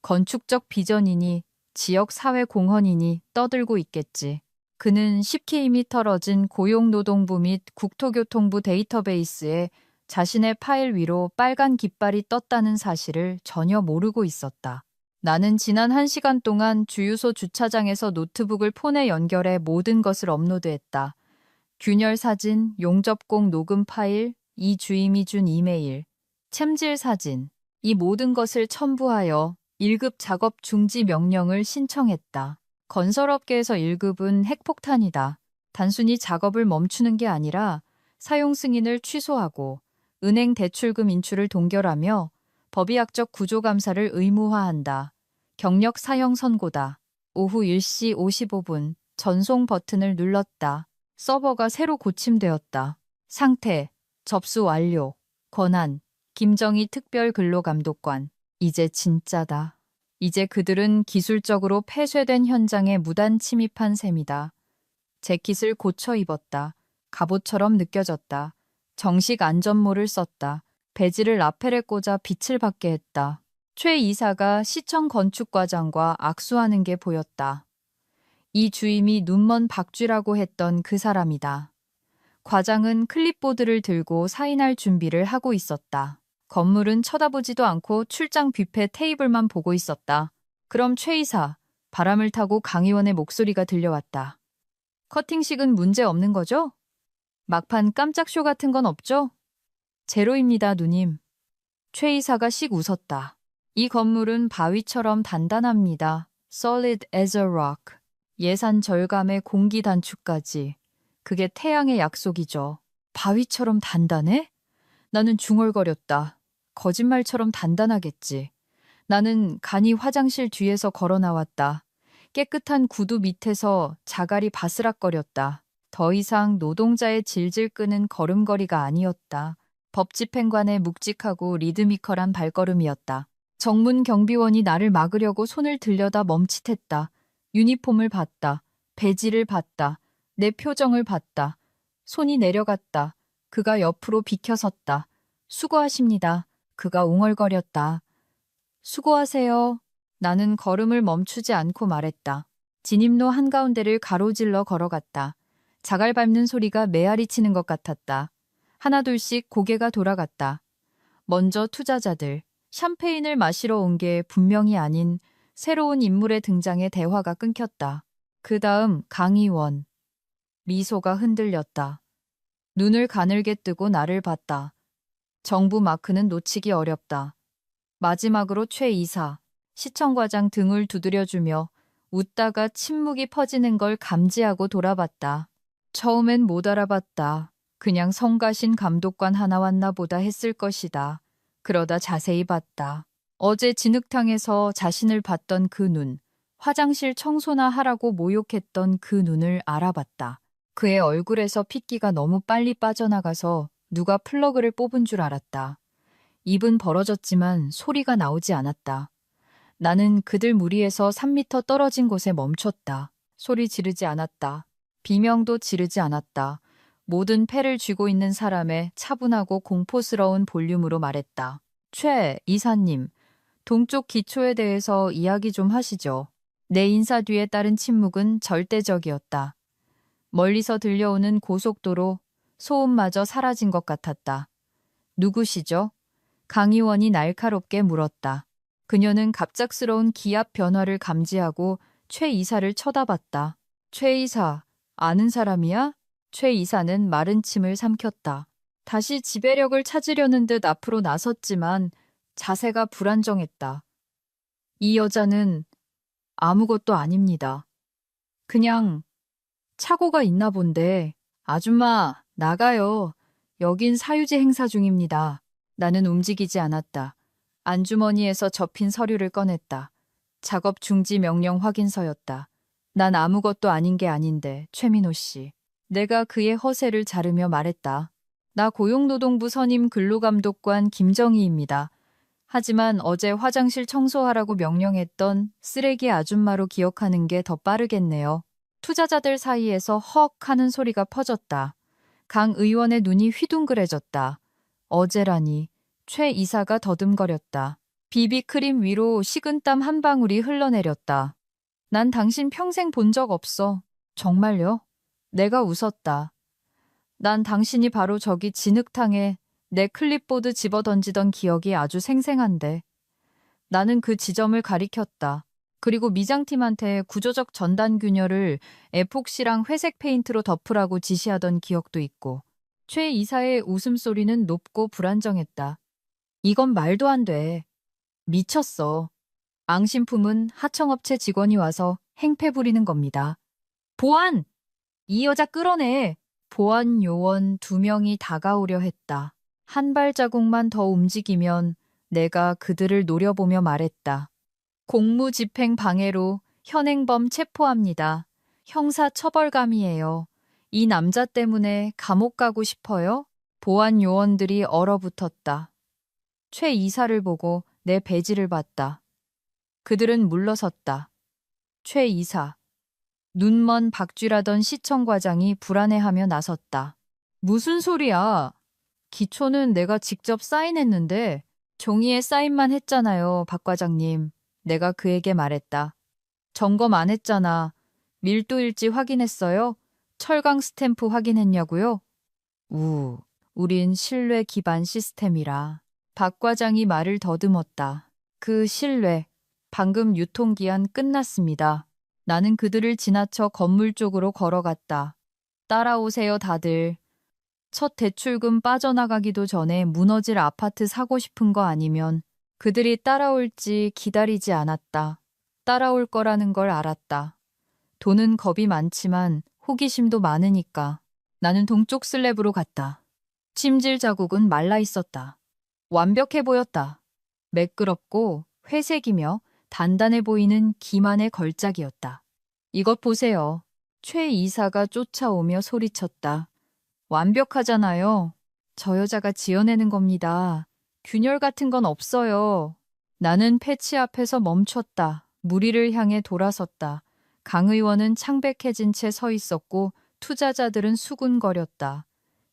[SPEAKER 1] 건축적 비전이니 지역 사회 공헌이니 떠들고 있겠지. 그는 쉽게 이미 털어진 고용노동부 및 국토교통부 데이터베이스에 자신의 파일 위로 빨간 깃발이 떴다는 사실을 전혀 모르고 있었다. 나는 지난 1시간 동안 주유소 주차장에서 노트북을 폰에 연결해 모든 것을 업로드했다. 균열 사진, 용접공 녹음 파일, 이 주임이 준 이메일, 챔질 사진, 이 모든 것을 첨부하여 1급 작업 중지 명령을 신청했다. 건설업계에서 1급은 핵폭탄이다. 단순히 작업을 멈추는 게 아니라 사용 승인을 취소하고 은행 대출금 인출을 동결하며 법의학적 구조감사를 의무화한다. 경력 사형 선고다. 오후 1시 55분 전송 버튼을 눌렀다. 서버가 새로 고침되었다. 상태, 접수 완료. 권한, 김정희 특별근로감독관. 이제 진짜다. 이제 그들은 기술적으로 폐쇄된 현장에 무단 침입한 셈이다. 재킷을 고쳐 입었다. 갑옷처럼 느껴졌다. 정식 안전모를 썼다. 배지를 라펠에 꽂아 빛을 받게 했다. 최 이사가 시청 건축과장과 악수하는 게 보였다. 이 주임이 눈먼 박쥐라고 했던 그 사람이다. 과장은 클립보드를 들고 사인할 준비를 하고 있었다. 건물은 쳐다보지도 않고 출장 뷔페 테이블만 보고 있었다. 그럼 최 이사, 바람을 타고 강 의원의 목소리가 들려왔다. 커팅식은 문제 없는 거죠? 막판 깜짝 쇼 같은 건 없죠? 제로입니다, 누님. 최 이사가 씩 웃었다. 이 건물은 바위처럼 단단합니다. Solid as a rock. 예산 절감에 공기 단축까지. 그게 태양의 약속이죠. 바위처럼 단단해? 나는 중얼거렸다. 거짓말처럼 단단하겠지. 나는 간이 화장실 뒤에서 걸어 나왔다. 깨끗한 구두 밑에서 자갈이 바스락거렸다. 더 이상 노동자의 질질 끄는 걸음걸이가 아니었다. 법 집행관의 묵직하고 리드미컬한 발걸음이었다. 정문 경비원이 나를 막으려고 손을 들려다 멈칫했다. 유니폼을 봤다. 배지를 봤다. 내 표정을 봤다. 손이 내려갔다. 그가 옆으로 비켜섰다. 수고하십니다. 그가 웅얼거렸다. 수고하세요. 나는 걸음을 멈추지 않고 말했다. 진입로 한가운데를 가로질러 걸어갔다. 자갈 밟는 소리가 메아리 치는 것 같았다. 하나둘씩 고개가 돌아갔다. 먼저 투자자들, 샴페인을 마시러 온 게 분명히 아닌 새로운 인물의 등장에 대화가 끊겼다. 그 다음 강 의원. 미소가 흔들렸다. 눈을 가늘게 뜨고 나를 봤다. 정부 마크는 놓치기 어렵다. 마지막으로 최 이사, 시청과장 등을 두드려주며 웃다가 침묵이 퍼지는 걸 감지하고 돌아봤다. 처음엔 못 알아봤다. 그냥 성가신 감독관 하나 왔나 보다 했을 것이다. 그러다 자세히 봤다. 어제 진흙탕에서 자신을 봤던 그 눈, 화장실 청소나 하라고 모욕했던 그 눈을 알아봤다. 그의 얼굴에서 핏기가 너무 빨리 빠져나가서 누가 플러그를 뽑은 줄 알았다. 입은 벌어졌지만 소리가 나오지 않았다. 나는 그들 무리에서 3미터 떨어진 곳에 멈췄다. 소리 지르지 않았다. 비명도 지르지 않았다. 모든 패를 쥐고 있는 사람의 차분하고 공포스러운 볼륨으로 말했다. 최 이사님, 동쪽 기초에 대해서 이야기 좀 하시죠. 내 인사 뒤에 따른 침묵은 절대적이었다. 멀리서 들려오는 고속도로, 소음마저 사라진 것 같았다. 누구시죠? 강 의원이 날카롭게 물었다. 그녀는 갑작스러운 기압 변화를 감지하고 최 이사를 쳐다봤다. 최 이사, 아는 사람이야? 최 이사는 마른 침을 삼켰다. 다시 지배력을 찾으려는 듯 앞으로 나섰지만 자세가 불안정했다. 이 여자는 아무것도 아닙니다. 그냥 착오가 있나 본데. 아줌마, 나가요. 여긴 사유지 행사 중입니다. 나는 움직이지 않았다. 안주머니에서 접힌 서류를 꺼냈다. 작업 중지 명령 확인서였다. 난 아무것도 아닌 게 아닌데, 최민호 씨. 내가 그의 허세를 자르며 말했다. 나 고용노동부 선임 근로감독관 김정희입니다. 하지만 어제 화장실 청소하라고 명령했던 쓰레기 아줌마로 기억하는 게 더 빠르겠네요. 투자자들 사이에서 헉 하는 소리가 퍼졌다. 강 의원의 눈이 휘둥그레졌다. 어제라니. 최 이사가 더듬거렸다. 비비크림 위로 식은땀 한 방울이 흘러내렸다. 난 당신 평생 본 적 없어. 정말요? 내가 웃었다. 난 당신이 바로 저기 진흙탕에 내 클립보드 집어던지던 기억이 아주 생생한데. 나는 그 지점을 가리켰다. 그리고 미장팀한테 구조적 전단 균열을 에폭시랑 회색 페인트로 덮으라고 지시하던 기억도 있고. 최 이사의 웃음소리는 높고 불안정했다. 이건 말도 안 돼. 미쳤어. 앙심품은 하청업체 직원이 와서 행패 부리는 겁니다. 보안! 이 여자 끌어내! 보안 요원 2명이 다가오려 했다. 한 발자국만 더 움직이면 내가 그들을 노려보며 말했다. 공무집행 방해로 현행범 체포합니다. 형사처벌감이에요. 이 남자 때문에 감옥 가고 싶어요? 보안 요원들이 얼어붙었다. 최 이사를 보고 내 배지를 봤다. 그들은 물러섰다. 최 이사. 눈먼 박쥐라던 시청과장이 불안해하며 나섰다. 무슨 소리야? 기초는 내가 직접 사인했는데 종이에 사인만 했잖아요, 박 과장님. 내가 그에게 말했다. 점검 안 했잖아. 밀도일지 확인했어요? 철강 스탬프 확인했냐고요? 우린 신뢰 기반 시스템이라. 박 과장이 말을 더듬었다. 그 신뢰, 방금 유통기한 끝났습니다. 나는 그들을 지나쳐 건물 쪽으로 걸어갔다. 따라오세요, 다들. 첫 대출금 빠져나가기도 전에 무너질 아파트 사고 싶은 거 아니면 그들이 따라올지 기다리지 않았다. 따라올 거라는 걸 알았다. 돈은 겁이 많지만 호기심도 많으니까. 나는 동쪽 슬랩으로 갔다. 침질 자국은 말라 있었다. 완벽해 보였다. 매끄럽고 회색이며 단단해 보이는 기만의 걸작이었다. 이것 보세요. 최 이사가 쫓아오며 소리쳤다. 완벽하잖아요. 저 여자가 지어내는 겁니다. 균열 같은 건 없어요. 나는 패치 앞에서 멈췄다. 무리를 향해 돌아섰다. 강 의원은 창백해진 채 서 있었고 투자자들은 수군거렸다.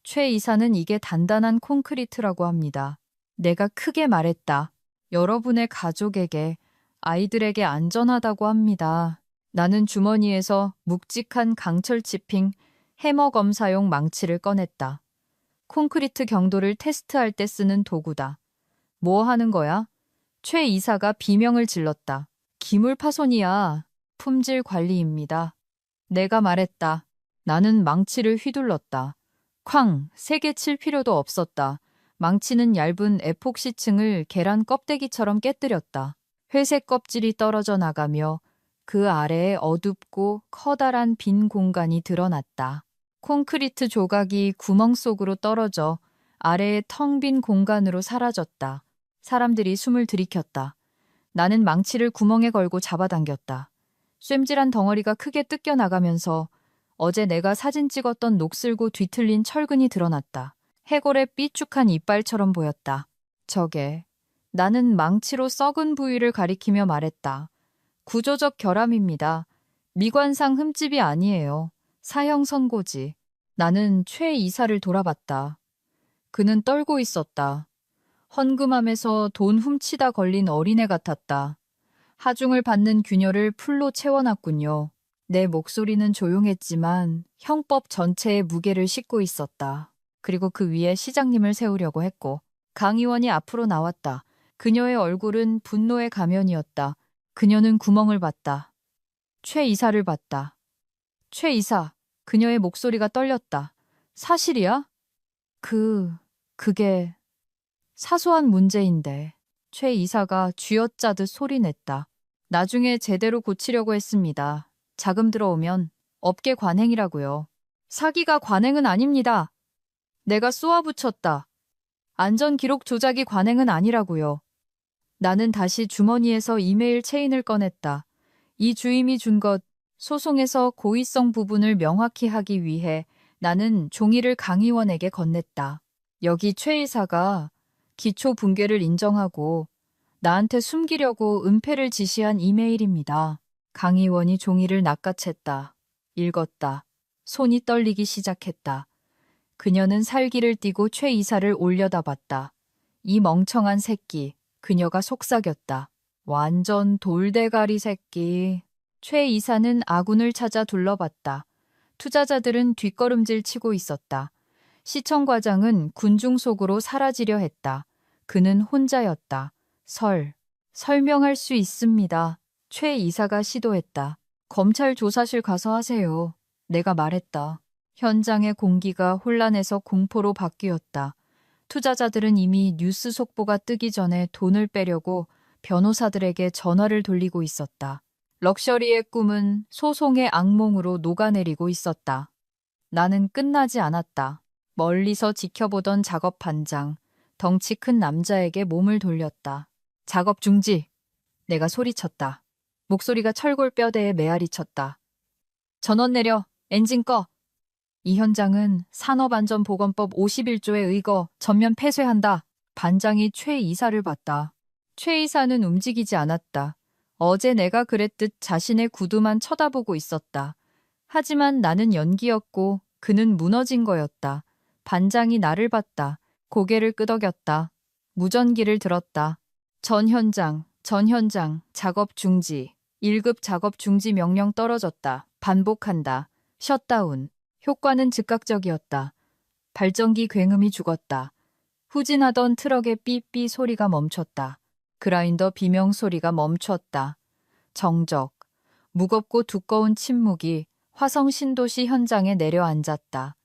[SPEAKER 1] 최 이사는 이게 단단한 콘크리트라고 합니다. 내가 크게 말했다. 여러분의 가족에게, 아이들에게 안전하다고 합니다. 나는 주머니에서 묵직한 강철 치핑 해머 검사용 망치를 꺼냈다. 콘크리트 경도를 테스트할 때 쓰는 도구다. 뭐 하는 거야? 최 이사가 비명을 질렀다. 기물 파손이야. 품질 관리입니다. 내가 말했다. 나는 망치를 휘둘렀다. 쾅! 세게 칠 필요도 없었다. 망치는 얇은 에폭시층을 계란 껍데기처럼 깨뜨렸다. 회색 껍질이 떨어져 나가며 그 아래에 어둡고 커다란 빈 공간이 드러났다. 콘크리트 조각이 구멍 속으로 떨어져 아래의 텅 빈 공간으로 사라졌다. 사람들이 숨을 들이켰다. 나는 망치를 구멍에 걸고 잡아당겼다. 쏨질한 덩어리가 크게 뜯겨나가면서 어제 내가 사진 찍었던 녹슬고 뒤틀린 철근이 드러났다. 해골의 삐죽한 이빨처럼 보였다. 저게. 나는 망치로 썩은 부위를 가리키며 말했다. 구조적 결함입니다. 미관상 흠집이 아니에요. 사형 선고지. 나는 최 이사를 돌아봤다. 그는 떨고 있었다. 헌금함에서 돈 훔치다 걸린 어린애 같았다. 하중을 받는 균열을 풀로 채워놨군요. 내 목소리는 조용했지만 형법 전체의 무게를 싣고 있었다. 그리고 그 위에 시장님을 세우려고 했고 강 의원이 앞으로 나왔다. 그녀의 얼굴은 분노의 가면이었다. 그녀는 구멍을 봤다. 최 이사를 봤다. 최 이사, 그녀의 목소리가 떨렸다. 사실이야? 그게 사소한 문제인데. 최 이사가 쥐어짜듯 소리냈다. 나중에 제대로 고치려고 했습니다. 자금 들어오면 업계 관행이라고요. 사기가 관행은 아닙니다. 내가 쏘아붙였다. 안전기록 조작이 관행은 아니라고요. 나는 다시 주머니에서 이메일 체인을 꺼냈다. 이 주임이 준 것, 소송에서 고의성 부분을 명확히 하기 위해 나는 종이를 강 의원에게 건넸다. 여기 최 이사가 기초 붕괴를 인정하고 나한테 숨기려고 은폐를 지시한 이메일입니다. 강 의원이 종이를 낚아챘다. 읽었다. 손이 떨리기 시작했다. 그녀는 살기를 띠고 최 이사를 올려다봤다. 이 멍청한 새끼. 그녀가 속삭였다. 완전 돌대가리 새끼. 최 이사는 아군을 찾아 둘러봤다. 투자자들은 뒷걸음질 치고 있었다. 시청과장은 군중 속으로 사라지려 했다. 그는 혼자였다. 설명할 수 있습니다. 최 이사가 시도했다. 검찰 조사실 가서 하세요. 내가 말했다. 현장의 공기가 혼란해서 공포로 바뀌었다. 투자자들은 이미 뉴스 속보가 뜨기 전에 돈을 빼려고 변호사들에게 전화를 돌리고 있었다. 럭셔리의 꿈은 소송의 악몽으로 녹아내리고 있었다. 나는 끝나지 않았다. 멀리서 지켜보던 작업 반장, 덩치 큰 남자에게 몸을 돌렸다. 작업 중지! 내가 소리쳤다. 목소리가 철골 뼈대에 메아리 쳤다. 전원 내려! 엔진 꺼! 이 현장은 산업안전보건법 51조에 의거 전면 폐쇄한다. 반장이 최 이사를 봤다. 최 이사는 움직이지 않았다. 어제 내가 그랬듯 자신의 구두만 쳐다보고 있었다. 하지만 나는 연기였고 그는 무너진 거였다. 반장이 나를 봤다. 고개를 끄덕였다. 무전기를 들었다. 전 현장, 작업 중지. 1급 작업 중지 명령 떨어졌다. 반복한다. 셧다운. 효과는 즉각적이었다. 발전기 굉음이 죽었다. 후진하던 트럭의 삐삐 소리가 멈췄다. 그라인더 비명 소리가 멈췄다. 정적. 무겁고 두꺼운 침묵이 화성 신도시 현장에 내려앉았다.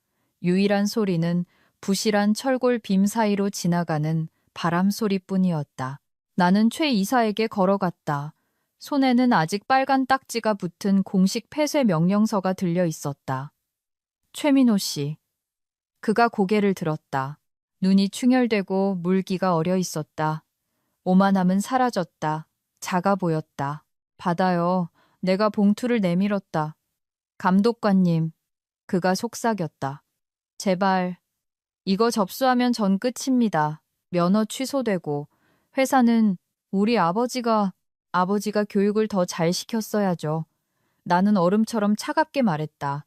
[SPEAKER 1] 유일한 소리는 부실한 철골 빔 사이로 지나가는 바람 소리뿐이었다. 나는 최 이사에게 걸어갔다. 손에는 아직 빨간 딱지가 붙은 공식 폐쇄 명령서가 들려 있었다. 최민호 씨. 그가 고개를 들었다. 눈이 충혈되고 물기가 어려 있었다. 오만함은 사라졌다. 작아 보였다. 받아요. 내가 봉투를 내밀었다. 감독관님. 그가 속삭였다. 제발. 이거 접수하면 전 끝입니다. 면허 취소되고. 회사는 우리 아버지가 교육을 더 잘 시켰어야죠. 나는 얼음처럼 차갑게 말했다.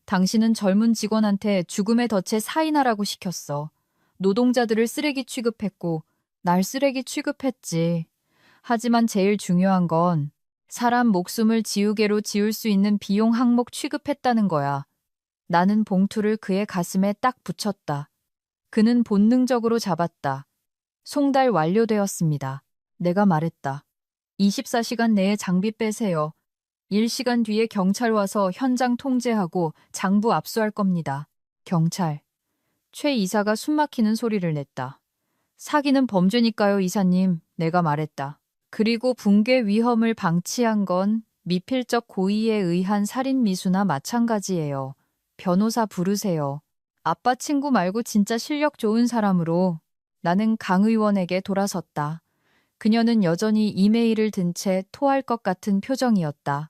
[SPEAKER 1] 당신은 젊은 직원한테 죽음의 덫에 사인하라고 시켰어. 노동자들을 쓰레기 취급했고 날 쓰레기 취급했지. 하지만 제일 중요한 건 사람 목숨을 지우개로 지울 수 있는 비용 항목 취급했다는 거야. 나는 봉투를 그의 가슴에 딱 붙였다. 그는 본능적으로 잡았다. 송달 완료되었습니다. 내가 말했다. 24시간 내에 장비 빼세요. 1시간 뒤에 경찰 와서 현장 통제하고 장부 압수할 겁니다. 경찰. 최 이사가 숨막히는 소리를 냈다. 사기는 범죄니까요, 이사님. 내가 말했다. 그리고 붕괴 위험을 방치한 건 미필적 고의에 의한 살인 미수나 마찬가지예요. 변호사 부르세요. 아빠 친구 말고 진짜 실력 좋은 사람으로. 나는 강 의원에게 돌아섰다. 그녀는 여전히 이메일을 든 채 토할 것 같은 표정이었다.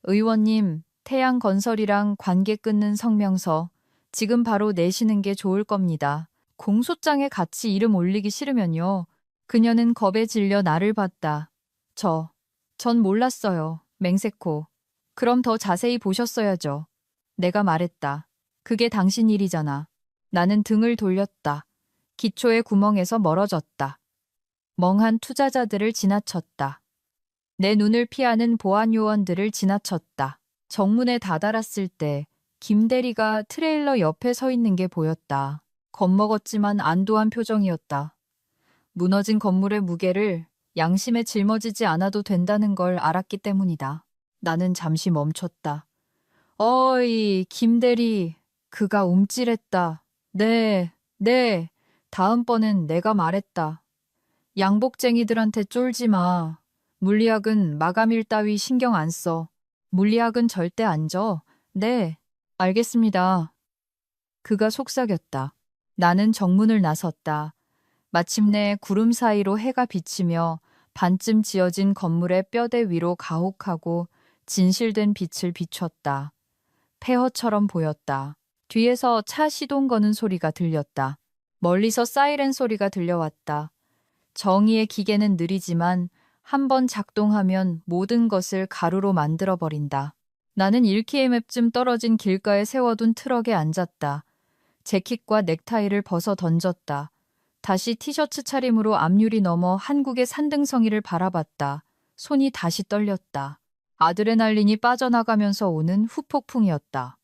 [SPEAKER 1] 의원님, 태양건설이랑 관계 끊는 성명서 지금 바로 내시는 게 좋을 겁니다. 공소장에 같이 이름 올리기 싫으면요. 그녀는 겁에 질려 나를 봤다. 전 몰랐어요. 맹세코. 그럼 더 자세히 보셨어야죠. 내가 말했다. 그게 당신 일이잖아. 나는 등을 돌렸다. 기초의 구멍에서 멀어졌다. 멍한 투자자들을 지나쳤다. 내 눈을 피하는 보안 요원들을 지나쳤다. 정문에 다다랐을 때 김 대리가 트레일러 옆에 서 있는 게 보였다. 겁먹었지만 안도한 표정이었다. 무너진 건물의 무게를 양심에 짊어지지 않아도 된다는 걸 알았기 때문이다. 나는 잠시 멈췄다. 어이, 김 대리. 그가 움찔했다. 네. 다음번엔 내가 말했다. 양복쟁이들한테 쫄지 마. 물리학은 마감일 따위 신경 안 써. 물리학은 절대 안 져. 네, 알겠습니다. 그가 속삭였다. 나는 정문을 나섰다. 마침내 구름 사이로 해가 비치며 반쯤 지어진 건물의 뼈대 위로 가혹하고 진실된 빛을 비췄다. 폐허처럼 보였다. 뒤에서 차 시동 거는 소리가 들렸다. 멀리서 사이렌 소리가 들려왔다. 정의의 기계는 느리지만 한번 작동하면 모든 것을 가루로 만들어버린다. 나는 1km쯤 떨어진 길가에 세워둔 트럭에 앉았다. 재킷과 넥타이를 벗어 던졌다. 다시 티셔츠 차림으로 앞유리 넘어 한국의 산등성이를 바라봤다. 손이 다시 떨렸다. 아드레날린이 빠져나가면서 오는 후폭풍이었다.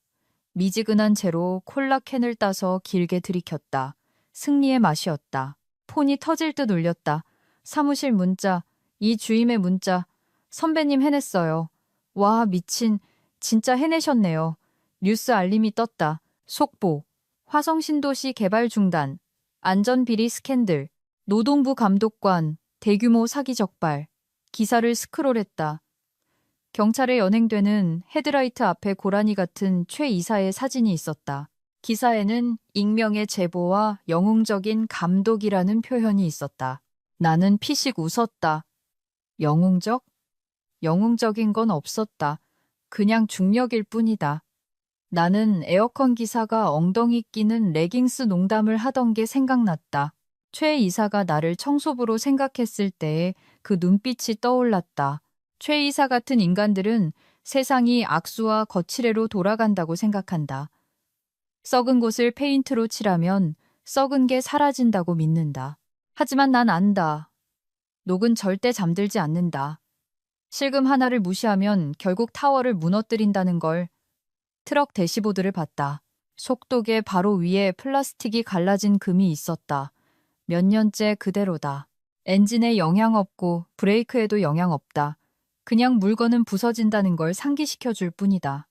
[SPEAKER 1] 미지근한 채로 콜라캔을 따서 길게 들이켰다. 승리의 맛이었다. 폰이 터질 듯 울렸다. 사무실 문자, 이 주임의 문자. 선배님 해냈어요. 와, 미친. 진짜 해내셨네요. 뉴스 알림이 떴다. 속보. 화성신도시 개발 중단. 안전비리 스캔들. 노동부 감독관. 대규모 사기 적발. 기사를 스크롤했다. 경찰에 연행되는 헤드라이트 앞에 고라니 같은 최 이사의 사진이 있었다. 기사에는 익명의 제보와 영웅적인 감독이라는 표현이 있었다. 나는 피식 웃었다. 영웅적? 영웅적인 건 없었다. 그냥 중력일 뿐이다. 나는 에어컨 기사가 엉덩이 끼는 레깅스 농담을 하던 게 생각났다. 최 이사가 나를 청소부로 생각했을 때의 그 눈빛이 떠올랐다. 최 이사 같은 인간들은 세상이 악수와 거칠애로 돌아간다고 생각한다. 썩은 곳을 페인트로 칠하면 썩은 게 사라진다고 믿는다. 하지만 난 안다. 녹은 절대 잠들지 않는다. 실금 하나를 무시하면 결국 타워를 무너뜨린다는 걸. 트럭 대시보드를 봤다. 속도계 바로 위에 플라스틱이 갈라진 금이 있었다. 몇 년째 그대로다. 엔진에 영향 없고 브레이크에도 영향 없다. 그냥 물건은 부서진다는 걸 상기시켜 줄 뿐이다.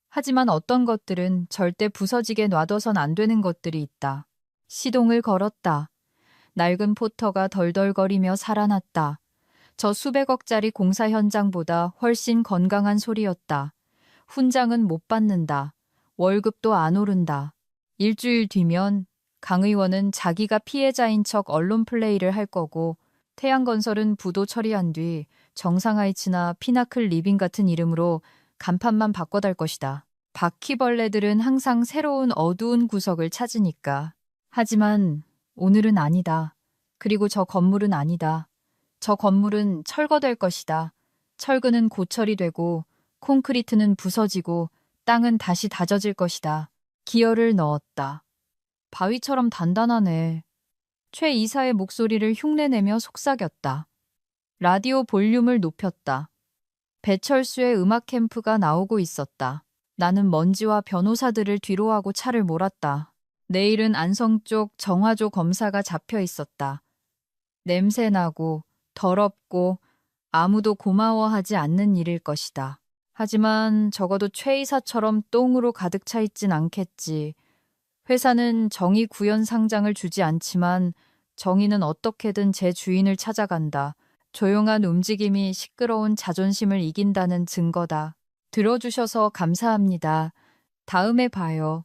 [SPEAKER 1] 하지만 어떤 것들은 절대 부서지게 놔둬선 안 되는 것들이 있다. 시동을 걸었다. 낡은 포터가 덜덜거리며 살아났다. 저 수백억짜리 공사 현장보다 훨씬 건강한 소리였다. 훈장은 못 받는다. 월급도 안 오른다. 일주일 뒤면 강 의원은 자기가 피해자인 척 언론 플레이를 할 거고 태양건설은 부도 처리한 뒤 정상하이츠나 피나클 리빙 같은 이름으로 간판만 바꿔달 것이다. 바퀴벌레들은 항상 새로운 어두운 구석을 찾으니까. 하지만 오늘은 아니다. 그리고 저 건물은 아니다. 저 건물은 철거될 것이다. 철근은 고철이 되고 콘크리트는 부서지고 땅은 다시 다져질 것이다. 기어를 넣었다. 바위처럼 단단하네. 최 이사의 목소리를 흉내내며 속삭였다. 라디오 볼륨을 높였다. 배철수의 음악 캠프가 나오고 있었다. 나는 먼지와 변호사들을 뒤로하고 차를 몰았다. 내일은 안성 쪽 정화조 검사가 잡혀 있었다. 냄새나고 더럽고 아무도 고마워하지 않는 일일 것이다. 하지만 적어도 최 이사처럼 똥으로 가득 차 있진 않겠지. 회사는 정의 구현 상장을 주지 않지만 정의는 어떻게든 제 주인을 찾아간다. 조용한 움직임이 시끄러운 자존심을 이긴다는 증거다. 들어주셔서 감사합니다. 다음에 봐요.